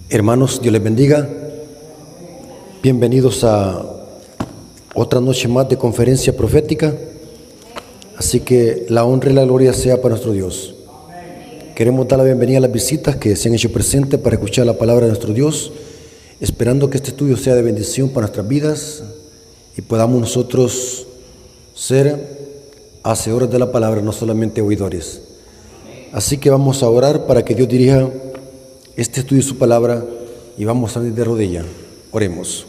Hermanos, Dios les bendiga. Bienvenidos a otra noche más de conferencia profética. Así que la honra y la gloria sea para nuestro Dios. Queremos dar la bienvenida a las visitas que se han hecho presentes para escuchar la palabra de nuestro Dios, esperando que este estudio sea de bendición para nuestras vidas y podamos nosotros ser hacedores de la palabra, no solamente oidores. Así que vamos a orar para que Dios dirija este estudio de su palabra y vamos a ir de rodilla. Oremos.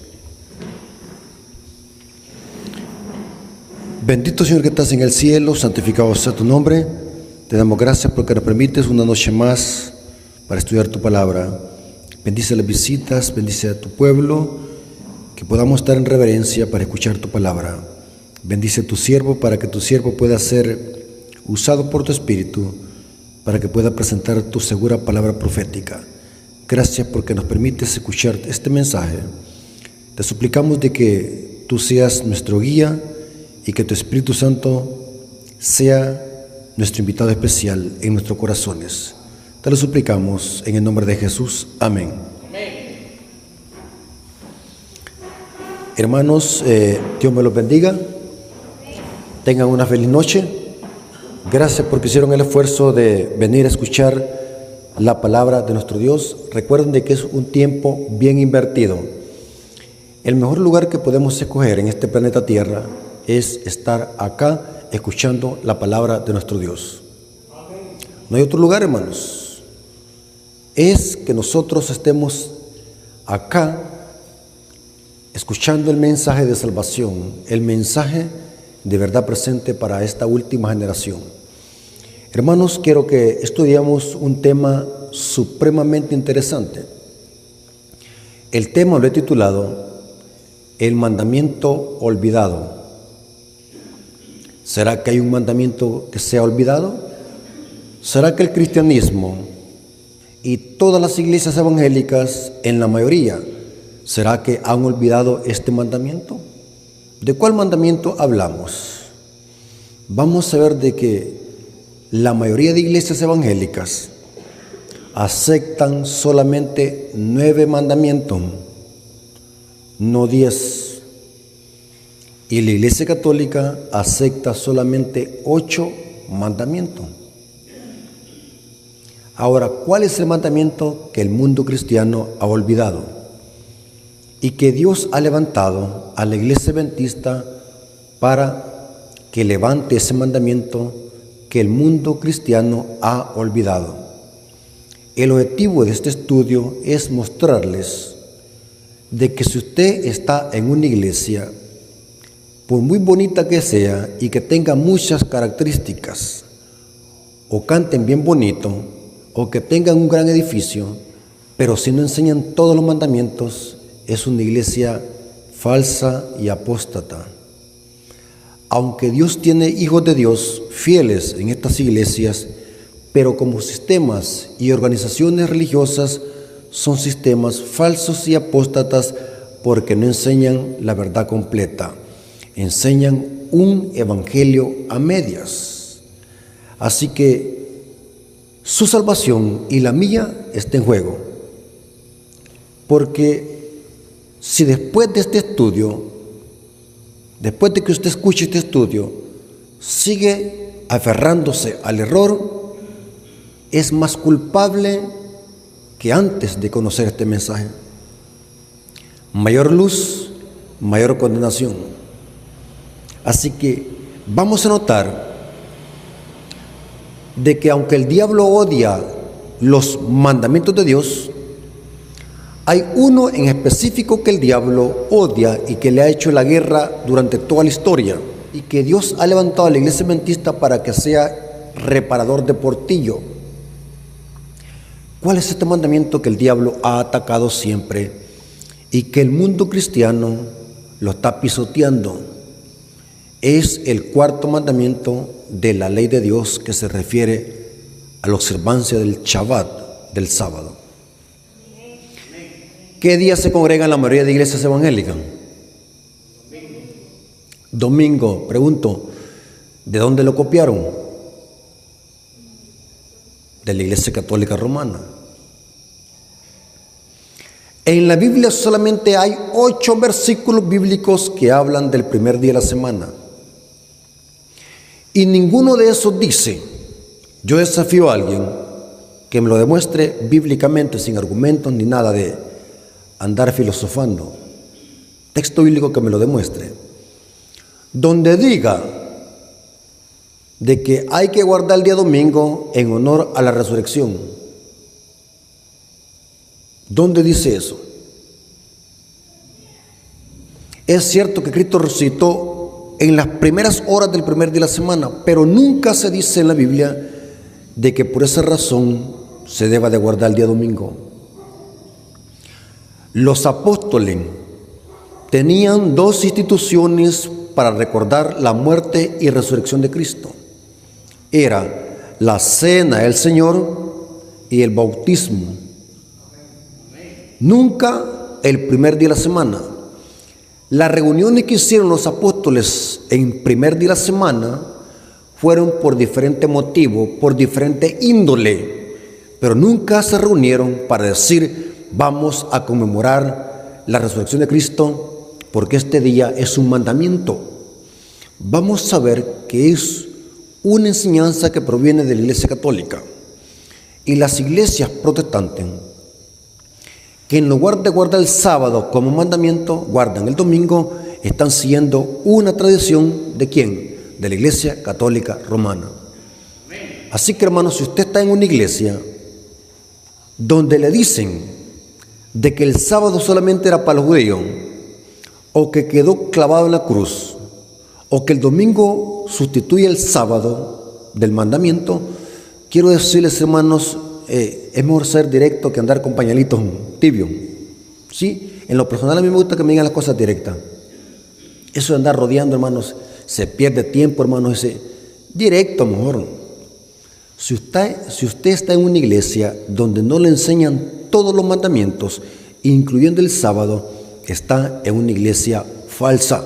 Bendito Señor que estás en el cielo, santificado sea tu nombre. Te damos gracias porque nos permites una noche más para estudiar tu palabra. Bendice las visitas, bendice a tu pueblo, que podamos estar en reverencia para escuchar tu palabra. Bendice a tu siervo para que tu siervo pueda ser usado por tu Espíritu, para que pueda presentar tu segura palabra profética. Gracias porque nos permites escuchar este mensaje. Te suplicamos de que tú seas nuestro guía y que tu Espíritu Santo sea nuestro invitado especial en nuestros corazones. Te lo suplicamos en el nombre de Jesús. Amén. Hermanos, Dios me los bendiga. Tengan una feliz noche. Gracias porque hicieron el esfuerzo de venir a escuchar la palabra de nuestro Dios. Recuerden de que es un tiempo bien invertido. El mejor lugar que podemos escoger en este planeta Tierra es estar acá escuchando la palabra de nuestro Dios. No hay otro lugar, hermanos. Es que nosotros estemos acá escuchando el mensaje de salvación, el mensaje de verdad presente para esta última generación. Hermanos, quiero que estudiemos un tema supremamente interesante. El tema lo he titulado El mandamiento olvidado. ¿Será que hay un mandamiento que sea olvidado? ¿Será que el cristianismo y todas las iglesias evangélicas, en la mayoría, será que han olvidado este mandamiento? ¿De cuál mandamiento hablamos? Vamos a ver de que la mayoría de iglesias evangélicas aceptan solamente 9 mandamientos, no 10. Y la iglesia católica acepta solamente 8 mandamientos. Ahora, ¿cuál es el mandamiento que el mundo cristiano ha olvidado y que Dios ha levantado a la iglesia adventista para que levante ese mandamiento que el mundo cristiano ha olvidado? El objetivo de este estudio es mostrarles de que si usted está en una iglesia, por muy bonita que sea y que tenga muchas características, o canten bien bonito, o que tengan un gran edificio, pero si no enseñan todos los mandamientos, es una iglesia falsa y apóstata. Aunque Dios tiene hijos de Dios fieles en estas iglesias, pero como sistemas y organizaciones religiosas son sistemas falsos y apóstatas porque no enseñan la verdad completa. Enseñan un evangelio a medias. Así que su salvación y la mía está en juego. Porque si después de este estudio, después de que usted escuche este estudio, sigue aferrándose al error, es más culpable que antes de conocer este mensaje. Mayor luz, mayor condenación. Así que vamos a notar de que aunque el diablo odia los mandamientos de Dios, hay uno en específico que el diablo odia y que le ha hecho la guerra durante toda la historia y que Dios ha levantado a la iglesia adventista para que sea reparador de portillo. ¿Cuál es este mandamiento que el diablo ha atacado siempre y que el mundo cristiano lo está pisoteando? Es el 4º mandamiento de la ley de Dios que se refiere a la observancia del Shabbat, del sábado. ¿Qué día se congregan la mayoría de iglesias evangélicas? Domingo. Pregunto, ¿de dónde lo copiaron? De la Iglesia Católica Romana. En la Biblia solamente hay 8 versículos bíblicos que hablan del primer día de la semana. Y ninguno de esos dice, yo desafío a alguien que me lo demuestre bíblicamente, sin argumentos ni nada de andar filosofando. Texto bíblico que me lo demuestre. Donde diga de que hay que guardar el día domingo en honor a la resurrección. ¿Dónde dice eso? Es cierto que Cristo resucitó en las primeras horas del primer día de la semana, pero nunca se dice en la Biblia de que por esa razón se deba de guardar el día domingo. Los apóstoles tenían 2 instituciones para recordar la muerte y resurrección de Cristo. Era la cena del Señor y el bautismo. Nunca el primer día de la semana. Las reuniones que hicieron los apóstoles en primer día de la semana fueron por diferente motivo, por diferente índole, pero nunca se reunieron para decir, vamos a conmemorar la resurrección de Cristo, porque este día es un mandamiento. Vamos a ver que es una enseñanza que proviene de la Iglesia Católica. Y las iglesias protestantes, que en lugar de guardar el sábado como mandamiento, guardan el domingo, están siguiendo una tradición ¿de quién? De la Iglesia Católica Romana. Así que, hermanos, si usted está en una iglesia donde le dicen de que el sábado solamente era para los judíos, o que quedó clavado en la cruz, o que el domingo sustituye el sábado del mandamiento, quiero decirles, hermanos, es mejor ser directo que andar con pañalitos tibios. ¿Sí? En lo personal a mí me gusta que me digan las cosas directas. Eso de andar rodeando, hermanos, se pierde tiempo, hermanos. Directo mejor. Si usted está en una iglesia donde no le enseñan todos los mandamientos, incluyendo el sábado, está en una iglesia falsa.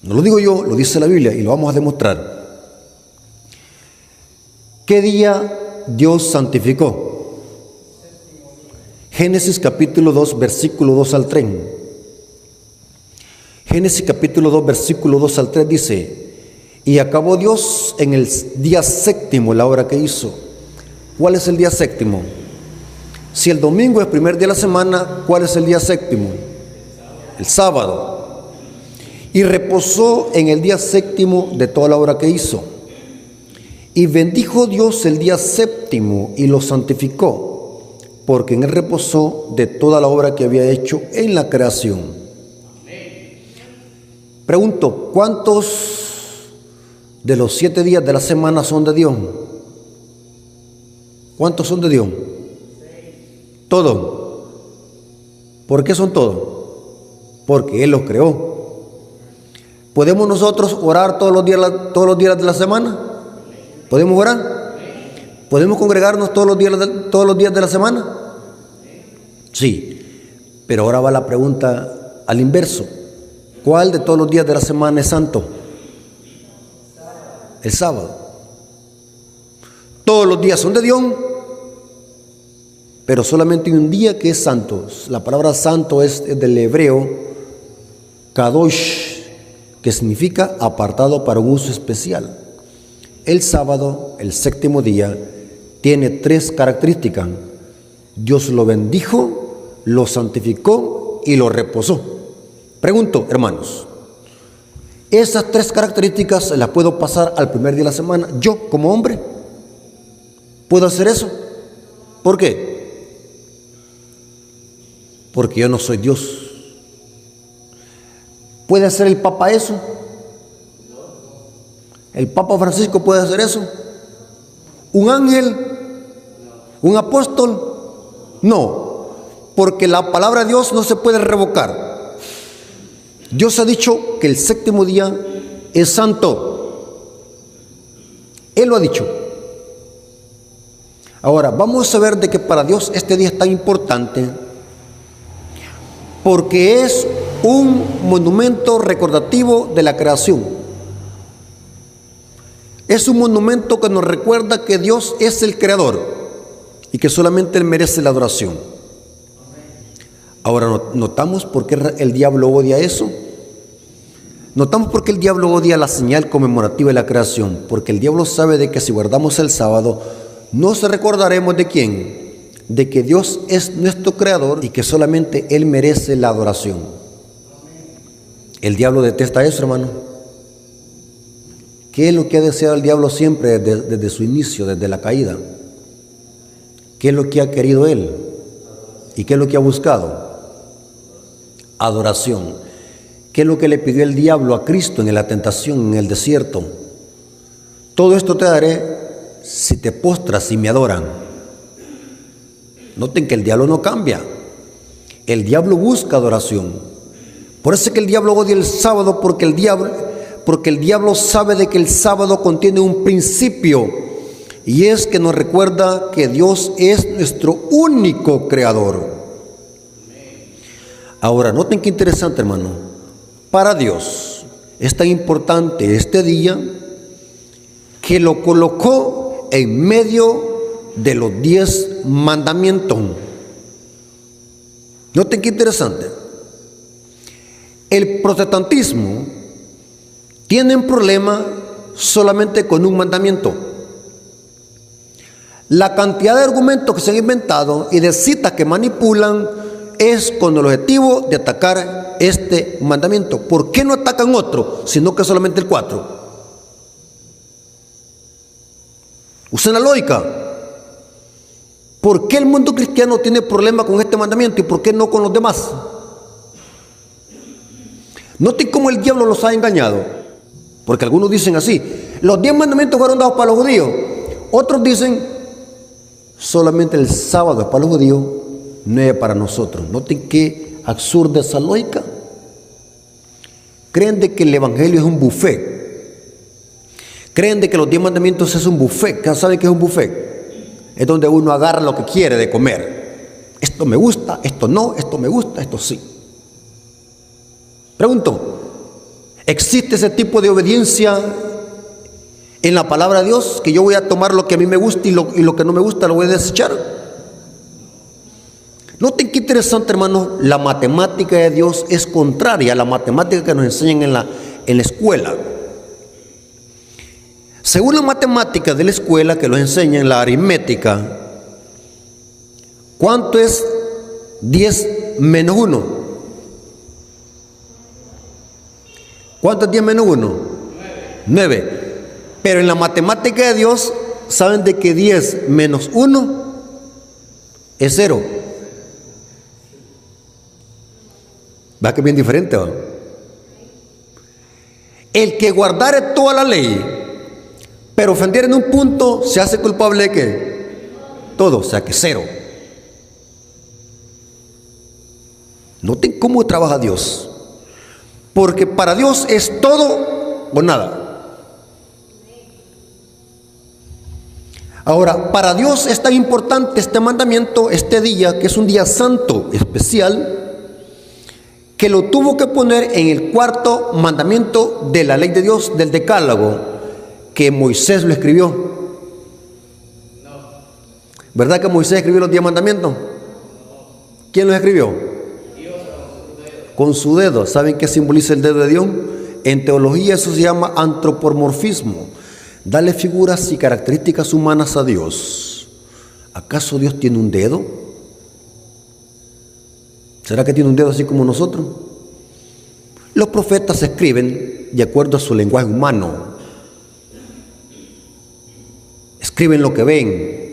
No lo digo yo, lo dice la Biblia y lo vamos a demostrar. ¿Qué día Dios santificó? Génesis capítulo 2, versículo 2 al 3. Génesis capítulo 2, versículo 2 al 3 dice, y acabó Dios en el día séptimo la obra que hizo. ¿Cuál es el día séptimo? Si el domingo es el primer día de la semana, ¿cuál es el día séptimo? El sábado. Y reposó en el día séptimo de toda la obra que hizo. Y bendijo Dios el día séptimo y lo santificó, porque en él reposó de toda la obra que había hecho en la creación. Pregunto, ¿cuántos de los 7 días de la semana son de Dios? ¿Cuántos son de Dios? Todos. ¿Por qué son todos? Porque Él los creó. ¿Podemos nosotros orar todos los días de la semana? ¿Podemos orar? ¿Podemos congregarnos todos los días de la semana? Sí, pero ahora va la pregunta al inverso. ¿Cuál de todos los días de la semana es santo? El sábado. Todos los días son de Dios, pero solamente hay un día que es santo. La palabra santo es del hebreo kadosh, que significa apartado para un uso especial. El sábado, el séptimo día, tiene 3 características. Dios lo bendijo, lo santificó y lo reposó. Pregunto, hermanos, esas 3 características las puedo pasar al primer día de la semana. Yo, como hombre, ¿puedo hacer eso? ¿Por qué? Porque yo no soy Dios. ¿Puede hacer el Papa eso? ¿El Papa Francisco puede hacer eso? ¿Un ángel? ¿Un apóstol? No, porque la palabra de Dios no se puede revocar. Dios ha dicho que el séptimo día es santo. Él lo ha dicho. Ahora, vamos a ver de que para Dios este día es tan importante porque es un monumento recordativo de la creación. Es un monumento que nos recuerda que Dios es el creador y que solamente Él merece la adoración. Ahora, ¿notamos por qué el diablo odia eso? Notamos por qué el diablo odia la señal conmemorativa de la creación, porque el diablo sabe de que si guardamos el sábado, nos recordaremos de quién, de que Dios es nuestro creador y que solamente Él merece la adoración. El diablo detesta eso, hermano. ¿Qué es lo que ha deseado el diablo siempre desde su inicio, desde la caída? ¿Qué es lo que ha querido él? ¿Y qué es lo que ha buscado? Adoración. ¿Qué es lo que le pidió el diablo a Cristo en la tentación, en el desierto? Todo esto te daré si te postras y me adoran. Noten que el diablo no cambia. El diablo busca adoración. Por eso es que el diablo odia el sábado, porque el diablo sabe de que el sábado contiene un principio, y es que nos recuerda que Dios es nuestro único creador. Ahora, noten qué interesante, hermano. Para Dios es tan importante este día que lo colocó en medio de los 10 mandamientos. Noten qué interesante. El protestantismo tiene un problema solamente con un mandamiento. La cantidad de argumentos que se han inventado y de citas que manipulan es con el objetivo de atacar este mandamiento. ¿Por qué no atacan otro, sino que solamente el 4? Usen la lógica. ¿Por qué el mundo cristiano tiene problema con este mandamiento y por qué no con los demás? Noten cómo el diablo los ha engañado. Porque algunos dicen así: los 10 mandamientos fueron dados para los judíos. Otros dicen: solamente el sábado es para los judíos, no es para nosotros. Noten qué absurda esa lógica. Creen de que el evangelio es un buffet. Creen de que los 10 mandamientos es un buffet. ¿Saben qué es un buffet? Es donde uno agarra lo que quiere de comer. Esto me gusta, esto no, esto me gusta, esto sí. Pregunto, ¿existe ese tipo de obediencia en la palabra de Dios? Que yo voy a tomar lo que a mí me gusta y lo que no me gusta lo voy a desechar. Noten qué interesante, hermano. La matemática de Dios es contraria a la matemática que nos enseñan en la escuela. Según la matemática de la escuela que nos enseña en la aritmética, ¿cuánto es 10 menos 1? ¿Cuánto es 10 menos 1? 9. Pero en la matemática de Dios, ¿saben de que 10 menos 1 es 0? ¿Va que es bien diferente, va? El que guardare toda la ley, pero ofender en un punto, ¿se hace culpable de qué? Todo, o sea que 0. Noten cómo trabaja Dios. Porque para Dios es todo o nada. Ahora, para Dios es tan importante este mandamiento, este día, que es un día santo, especial, que lo tuvo que poner en el 4º mandamiento de la ley de Dios, del Decálogo, que Moisés lo escribió. ¿Verdad que Moisés escribió los 10 mandamientos? ¿Quién los escribió? Con su dedo. ¿Saben qué simboliza el dedo de Dios? En teología eso se llama antropomorfismo. Dale figuras y características humanas a Dios. ¿Acaso Dios tiene un dedo? ¿Será que tiene un dedo así como nosotros? Los profetas escriben de acuerdo a su lenguaje humano. Escriben lo que ven.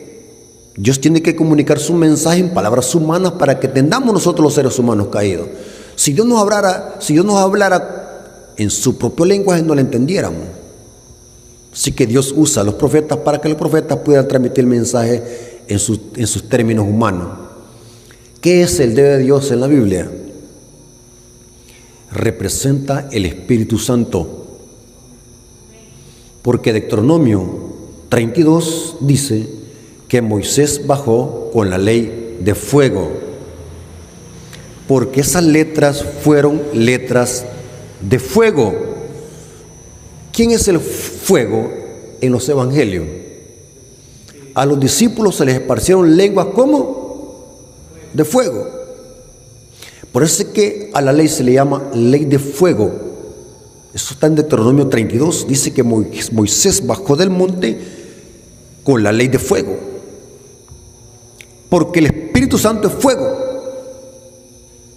Dios tiene que comunicar su mensaje en palabras humanas para que entendamos nosotros los seres humanos caídos. Si Dios nos hablara en su propio lenguaje, no lo entendiéramos. Así que Dios usa a los profetas para que los profetas puedan transmitir el mensaje en sus términos humanos. ¿Qué es el dedo de Dios en la Biblia? Representa el Espíritu Santo. Porque Deuteronomio 32 dice que Moisés bajó con la ley de fuego, porque esas letras fueron letras de fuego. ¿Quién es el fuego en los evangelios? a los discípulos se les esparcieron lenguas como de fuego. Por eso es que a la ley se le llama ley de fuego. Eso está en Deuteronomio 32. Dice que Moisés bajó del monte con la ley de fuego. Porque el Espíritu Santo es fuego.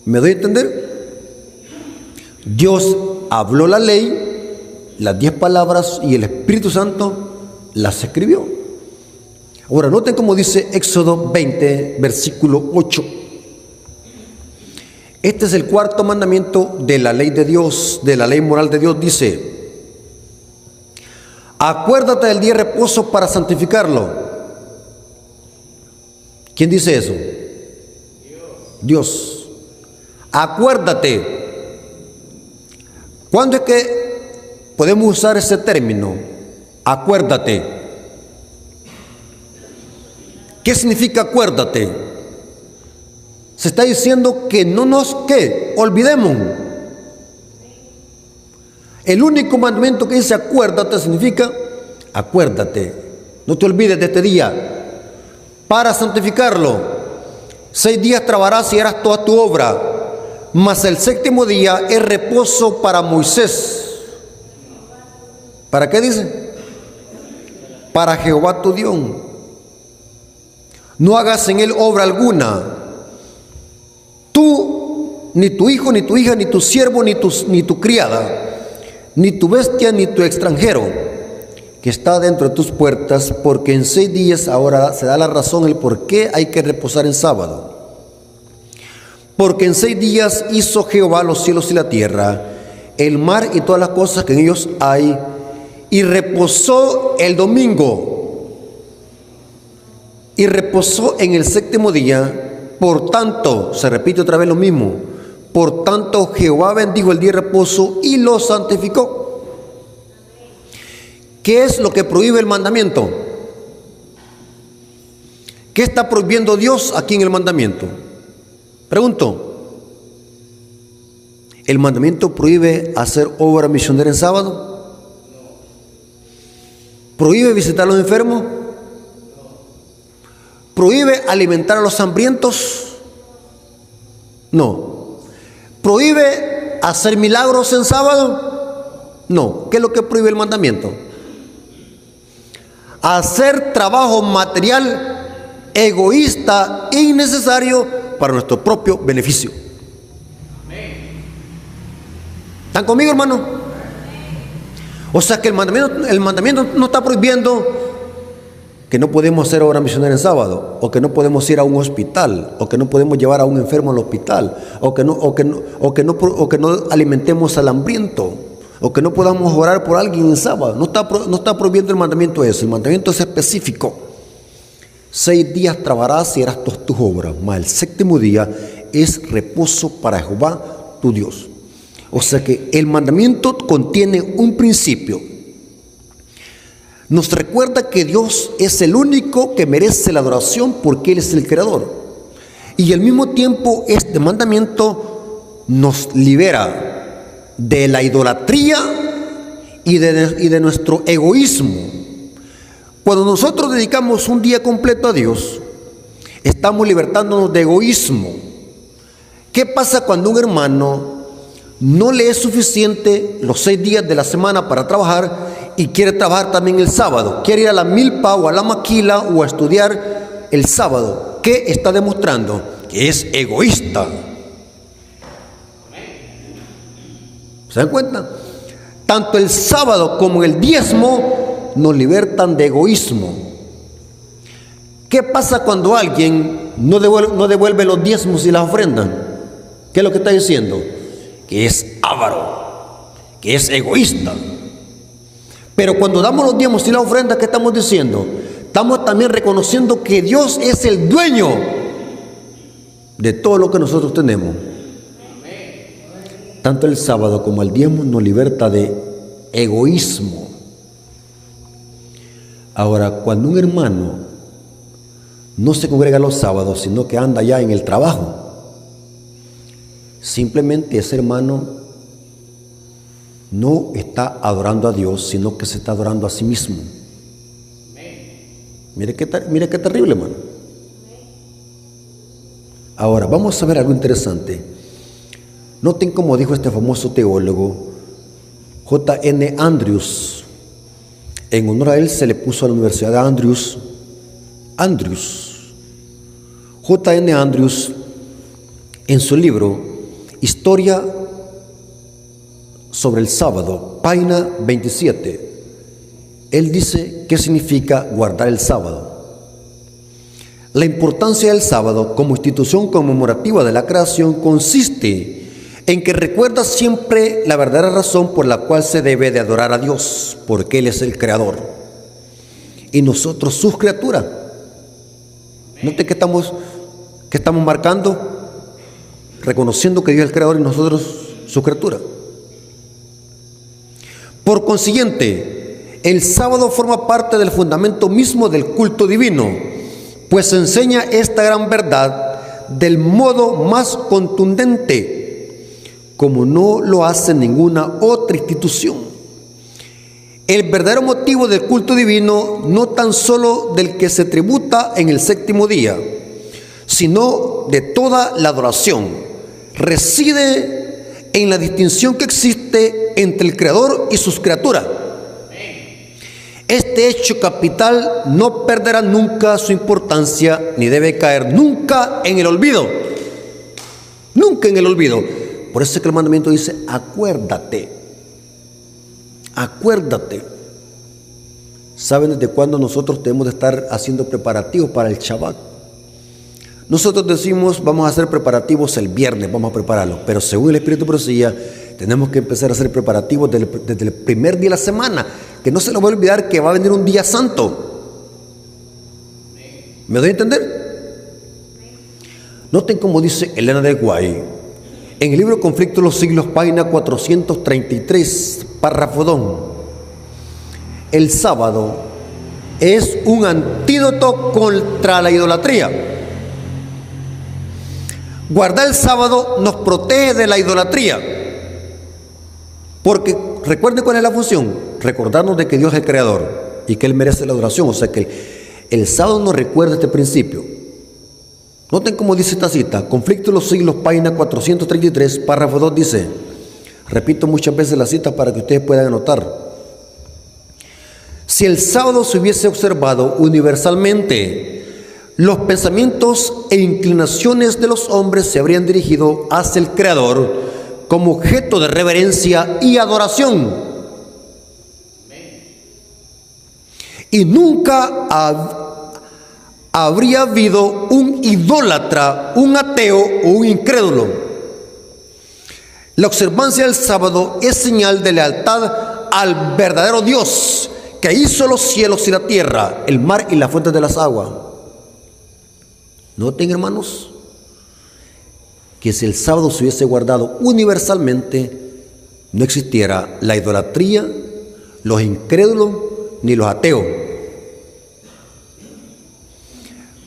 ¿Me doy a entender? Dios habló la ley, las 10 palabras, y el Espíritu Santo las escribió. Ahora noten cómo dice Éxodo 20, versículo 8. Este es el cuarto mandamiento de la ley de Dios, de la ley moral de Dios. Dice: acuérdate del día de reposo para santificarlo. ¿Quién dice eso? Dios. Acuérdate. ¿Cuándo es que podemos usar ese término? Acuérdate. ¿Qué significa acuérdate? Se está diciendo que no nos olvidemos. El único mandamiento que dice acuérdate significa acuérdate. No te olvides de este día para santificarlo. 6 días trabajarás y harás toda tu obra, mas el 7º día es reposo para Moisés. ¿Para qué dice? Para Jehová tu Dios. No hagas en él obra alguna. Tú, ni tu hijo, ni tu hija, ni tu siervo, ni tu criada, ni tu bestia, ni tu extranjero, que está dentro de tus puertas, porque en 6 días ahora se da la razón el por qué hay que reposar en sábado. Porque en 6 días hizo Jehová los cielos y la tierra, el mar y todas las cosas que en ellos hay, y reposó el domingo, y reposó en el 7º día. Por tanto, se repite otra vez lo mismo, por tanto Jehová bendijo el día de reposo y lo santificó. ¿Qué es lo que prohíbe el mandamiento? ¿Qué está prohibiendo Dios aquí en el mandamiento? Pregunto, ¿el mandamiento prohíbe hacer obra misionera en sábado? ¿Prohíbe visitar a los enfermos? ¿Prohíbe alimentar a los hambrientos? No. ¿Prohíbe hacer milagros en sábado? No. ¿Qué es lo que prohíbe el mandamiento? Hacer trabajo material egoísta, innecesario para nuestro propio beneficio. ¿Están conmigo, hermano? O sea que el mandamiento no está prohibiendo que no podemos hacer obra misionera en sábado, o que no podemos ir a un hospital, o que no podemos llevar a un enfermo al hospital, o que no alimentemos al hambriento, o que no podamos orar por alguien en sábado. No está prohibiendo el mandamiento eso. El mandamiento es específico. 6 días trabajarás y harás todas tus obras, mas el 7º día es reposo para Jehová tu Dios. O sea que el mandamiento contiene un principio. Nos recuerda que Dios es el único que merece la adoración porque Él es el creador. Y al mismo tiempo este mandamiento nos libera de la idolatría y de nuestro egoísmo. Cuando nosotros dedicamos un día completo a Dios, estamos libertándonos de egoísmo. ¿Qué pasa cuando un hermano no le es suficiente los 6 días de la semana para trabajar y quiere trabajar también el sábado? Quiere ir a la milpa o a la maquila o a estudiar el sábado. ¿Qué está demostrando? Que es egoísta. ¿Se dan cuenta? Tanto el sábado como el diezmo nos libertan de egoísmo. ¿Qué pasa cuando alguien no devuelve los diezmos y las ofrendas? ¿Qué es lo que está diciendo? Que es avaro, que es egoísta. Pero cuando damos los diezmos y las ofrendas, ¿qué estamos diciendo? Estamos también reconociendo que Dios es el dueño de todo lo que nosotros tenemos. Tanto el sábado como el diezmo nos liberta de egoísmo. Ahora, cuando un hermano no se congrega los sábados, sino que anda ya en el trabajo, simplemente ese hermano no está adorando a Dios, sino que se está adorando a sí mismo. Mire qué terrible, hermano. Ahora, vamos a ver algo interesante. Noten cómo dijo este famoso teólogo, J.N. Andrews. En honor a él se le puso a la Universidad de Andrews. J.N. Andrews, en su libro Historia sobre el sábado, página 27, él dice qué significa guardar el sábado. La importancia del sábado como institución conmemorativa de la creación consiste en que recuerda siempre la verdadera razón por la cual se debe de adorar a Dios, porque Él es el Creador y nosotros sus criaturas. Note que estamos marcando, reconociendo que Dios es el Creador y nosotros su criatura. Por consiguiente, el sábado forma parte del fundamento mismo del culto divino, pues enseña esta gran verdad del modo más contundente, como no lo hace ninguna otra institución. El verdadero motivo del culto divino, no tan solo del que se tributa en el séptimo día, sino de toda la adoración, reside en la distinción que existe entre el Creador y sus criaturas. Este hecho capital no perderá nunca su importancia, ni debe caer nunca en el olvido. Nunca en el olvido. Por eso es que el mandamiento dice, acuérdate. Acuérdate. ¿Saben desde cuándo nosotros debemos de estar haciendo preparativos para el Shabbat? Nosotros decimos, vamos a hacer preparativos el viernes, vamos a prepararlos. Pero según el Espíritu Profecía, tenemos que empezar a hacer preparativos desde el primer día de la semana. Que no se nos va a olvidar que va a venir un día santo. ¿Me doy a entender? Noten cómo dice Elena de Guay, en el libro Conflicto de los Siglos, página 433, párrafo 2. El sábado es un antídoto contra la idolatría. Guardar el sábado nos protege de la idolatría. Porque recuerden cuál es la función, recordarnos de que Dios es el Creador y que Él merece la adoración. O sea que el sábado nos recuerda este principio. Noten cómo dice esta cita, Conflicto de los Siglos, página 433, párrafo 2 dice, repito muchas veces la cita para que ustedes puedan anotar: si el sábado se hubiese observado universalmente, los pensamientos e inclinaciones de los hombres se habrían dirigido hacia el Creador como objeto de reverencia y adoración. Y nunca habría habido un idólatra, un ateo o un incrédulo. La observancia del sábado es señal de lealtad al verdadero Dios que hizo los cielos y la tierra, el mar y las fuentes de las aguas. Noten, hermanos, que si el sábado se hubiese guardado universalmente, no existiera la idolatría, los incrédulos ni los ateos.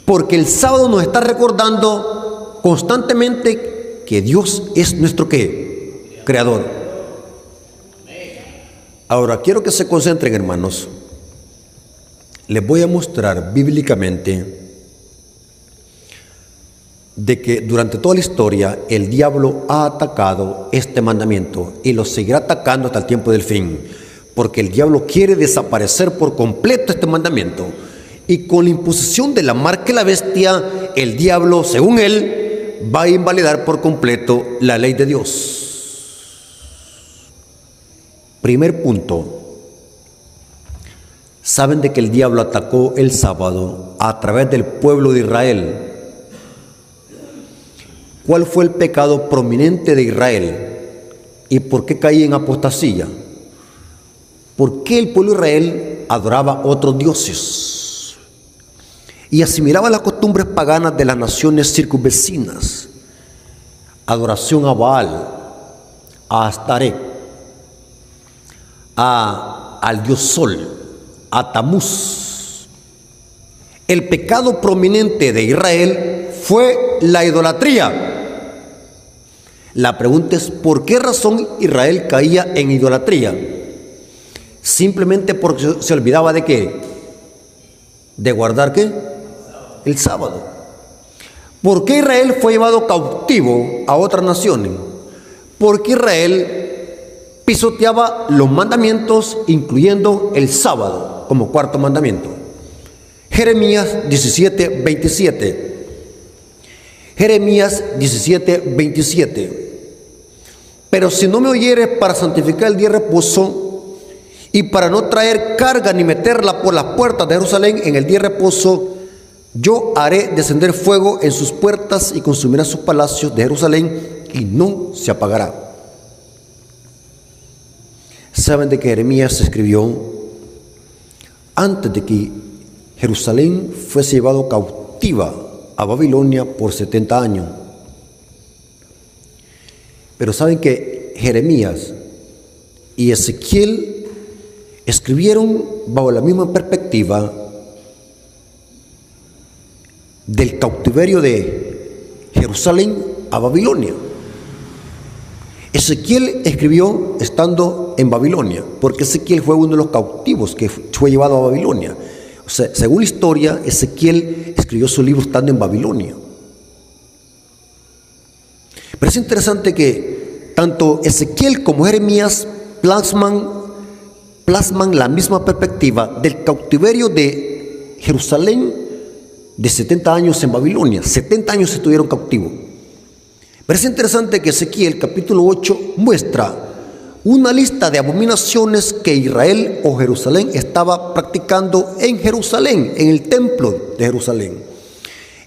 Porque el sábado nos está recordando constantemente que Dios es nuestro ¿qué? Creador. Ahora quiero que se concentren, hermanos. Les voy a mostrar bíblicamente de que durante toda la historia el diablo ha atacado este mandamiento y lo seguirá atacando hasta el tiempo del fin, porque el diablo quiere desaparecer por completo este mandamiento. Y con la imposición de la marca de la bestia, el diablo, según él, va a invalidar por completo la ley de Dios. Primer punto. Saben de que el diablo atacó el sábado a través del pueblo de Israel. ¿Cuál fue el pecado prominente de Israel? ¿Y por qué caía en apostasía? ¿Por qué el pueblo de Israel adoraba otros dioses y asimilaba las costumbres paganas de las naciones circunvecinas? Adoración a Baal, a Astaret, al dios Sol, a Tamuz. El pecado prominente de Israel fue la idolatría. La pregunta es, ¿por qué razón Israel caía en idolatría? Simplemente porque se olvidaba de qué. de guardar ¿qué? El sábado. ¿Por qué Israel fue llevado cautivo a otras naciones? Porque Israel pisoteaba los mandamientos, incluyendo el sábado como cuarto mandamiento. Jeremías 17:27. Jeremías 17:27. Pero si no me oyeres para santificar el día de reposo y para no traer carga ni meterla por las puertas de Jerusalén en el día de reposo, yo haré descender fuego en sus puertas y consumirá sus palacios de Jerusalén y no se apagará. Saben de que Jeremías escribió antes de que Jerusalén fuese llevado cautiva a Babilonia por 70 años. Pero saben que Jeremías y Ezequiel escribieron bajo la misma perspectiva del cautiverio de Jerusalén a Babilonia. Ezequiel escribió estando en Babilonia, porque Ezequiel fue uno de los cautivos que fue llevado a Babilonia. O sea, según la historia, Ezequiel escribió su libro estando en Babilonia. Pero es interesante que tanto Ezequiel como Jeremías plasman la misma perspectiva del cautiverio de Jerusalén de 70 años en Babilonia. 70 años estuvieron cautivos. Pero es interesante que Ezequiel capítulo 8 muestra una lista de abominaciones que Israel o Jerusalén estaba practicando en Jerusalén, en el templo de Jerusalén.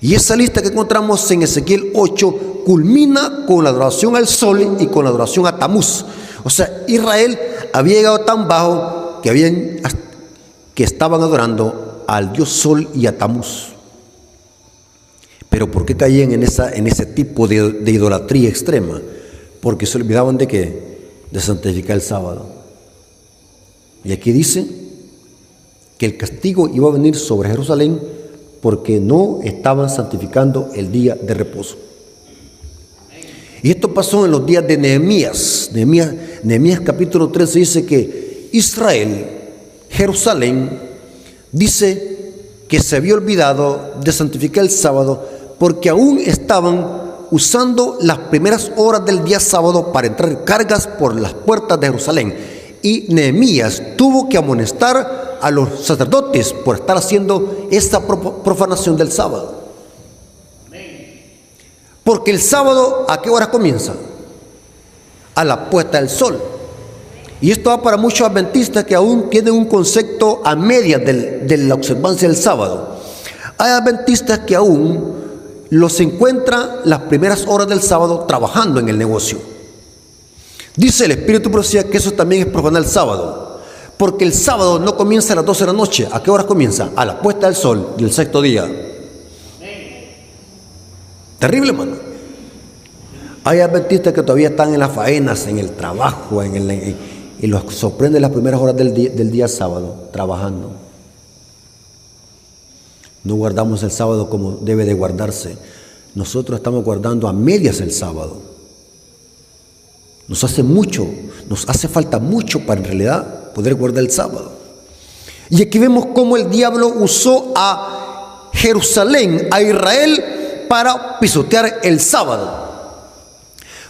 Y esa lista que encontramos en Ezequiel 8 culmina con la adoración al sol y con la adoración a Tamuz. O sea, Israel había llegado tan bajo que estaban adorando al dios sol y a Tamuz. Pero ¿por qué caían en ese tipo de idolatría extrema? Porque se olvidaban de qué, de santificar el sábado. Y aquí dice que el castigo iba a venir sobre Jerusalén porque no estaban santificando el día de reposo. Y esto pasó en los días de Nehemías. Nehemías capítulo 13 dice que Israel, Jerusalén, dice que se había olvidado de santificar el sábado porque aún estaban usando las primeras horas del día sábado para entrar cargas por las puertas de Jerusalén. Y Nehemías tuvo que amonestar a los sacerdotes por estar haciendo esta profanación del sábado. Porque el sábado, ¿a qué hora comienza? A la puesta del sol. Y esto va para muchos adventistas que aún tienen un concepto a medias de la observancia del sábado. Hay adventistas que aún los encuentra las primeras horas del sábado trabajando en el negocio. Dice el Espíritu Profecía que eso también es profanar el sábado, porque el sábado no comienza a las 12 de la noche. ¿A qué hora comienza? A la puesta del sol del sexto día. Terrible, hermano. Hay adventistas que todavía están en las faenas, en el trabajo, y los sorprende las primeras horas del día sábado, trabajando. No guardamos el sábado como debe de guardarse. Nosotros estamos guardando a medias el sábado. Nos hace falta mucho para en realidad poder guardar el sábado. Y aquí vemos cómo el diablo usó a Jerusalén, a Israel, para pisotear el sábado.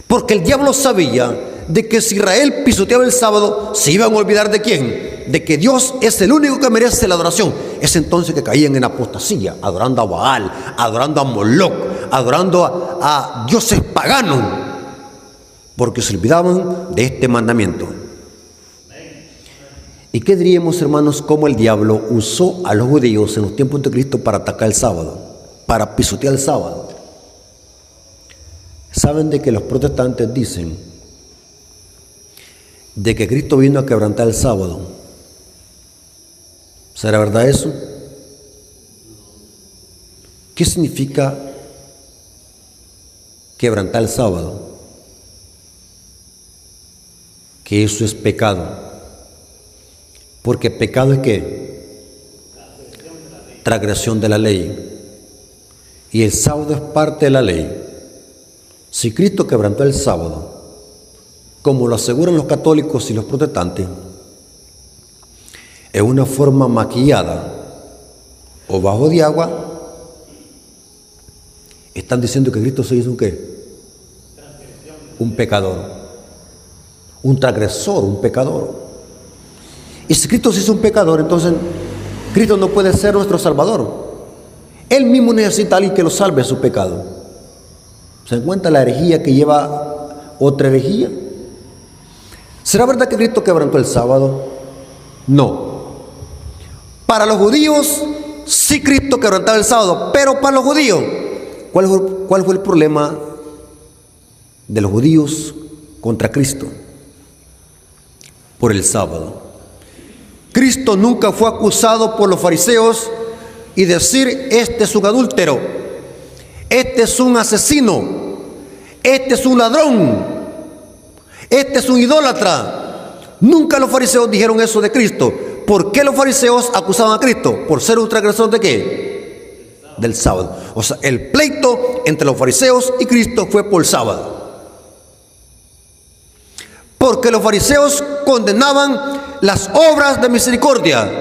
Porque el diablo sabía de que si Israel pisoteaba el sábado, se iban a olvidar de quién, de que Dios es el único que merece la adoración. Es entonces que caían en apostasía, adorando a Baal, adorando a Moloc, adorando a dioses paganos, porque se olvidaban de este mandamiento. ¿Y qué diríamos, hermanos, cómo el diablo usó a los judíos en los tiempos de Cristo para atacar el sábado, para pisotear el sábado? Saben de que los protestantes dicen de que Cristo vino a quebrantar el sábado. ¿Será verdad eso? ¿Qué significa quebrantar el sábado? Que eso es pecado. Porque pecado es ¿qué? Transgresión de la ley. Y el sábado es parte de la ley. Si Cristo quebrantó el sábado, como lo aseguran los católicos y los protestantes, es una forma maquillada o bajo de agua, están diciendo que Cristo se hizo un ¿qué? Un pecador, un transgresor, un pecador. Y si Cristo se hizo un pecador, entonces Cristo no puede ser nuestro Salvador. Él mismo necesita a alguien que lo salve de su pecado. ¿Se dan cuenta la herejía que lleva otra herejía? ¿Será verdad que Cristo quebrantó el sábado? No. Para los judíos, sí Cristo quebrantaba el sábado, pero para los judíos, ¿cuál fue el problema de los judíos contra Cristo? Por el sábado. Cristo nunca fue acusado por los fariseos y decir: este es un adúltero, este es un asesino, este es un ladrón, este es un idólatra. Nunca los fariseos dijeron eso de Cristo. ¿Por qué los fariseos acusaban a Cristo? Por ser un transgresor ¿de qué? Del sábado. O sea, el pleito entre los fariseos y Cristo fue por sábado. Porque los fariseos condenaban las obras de misericordia.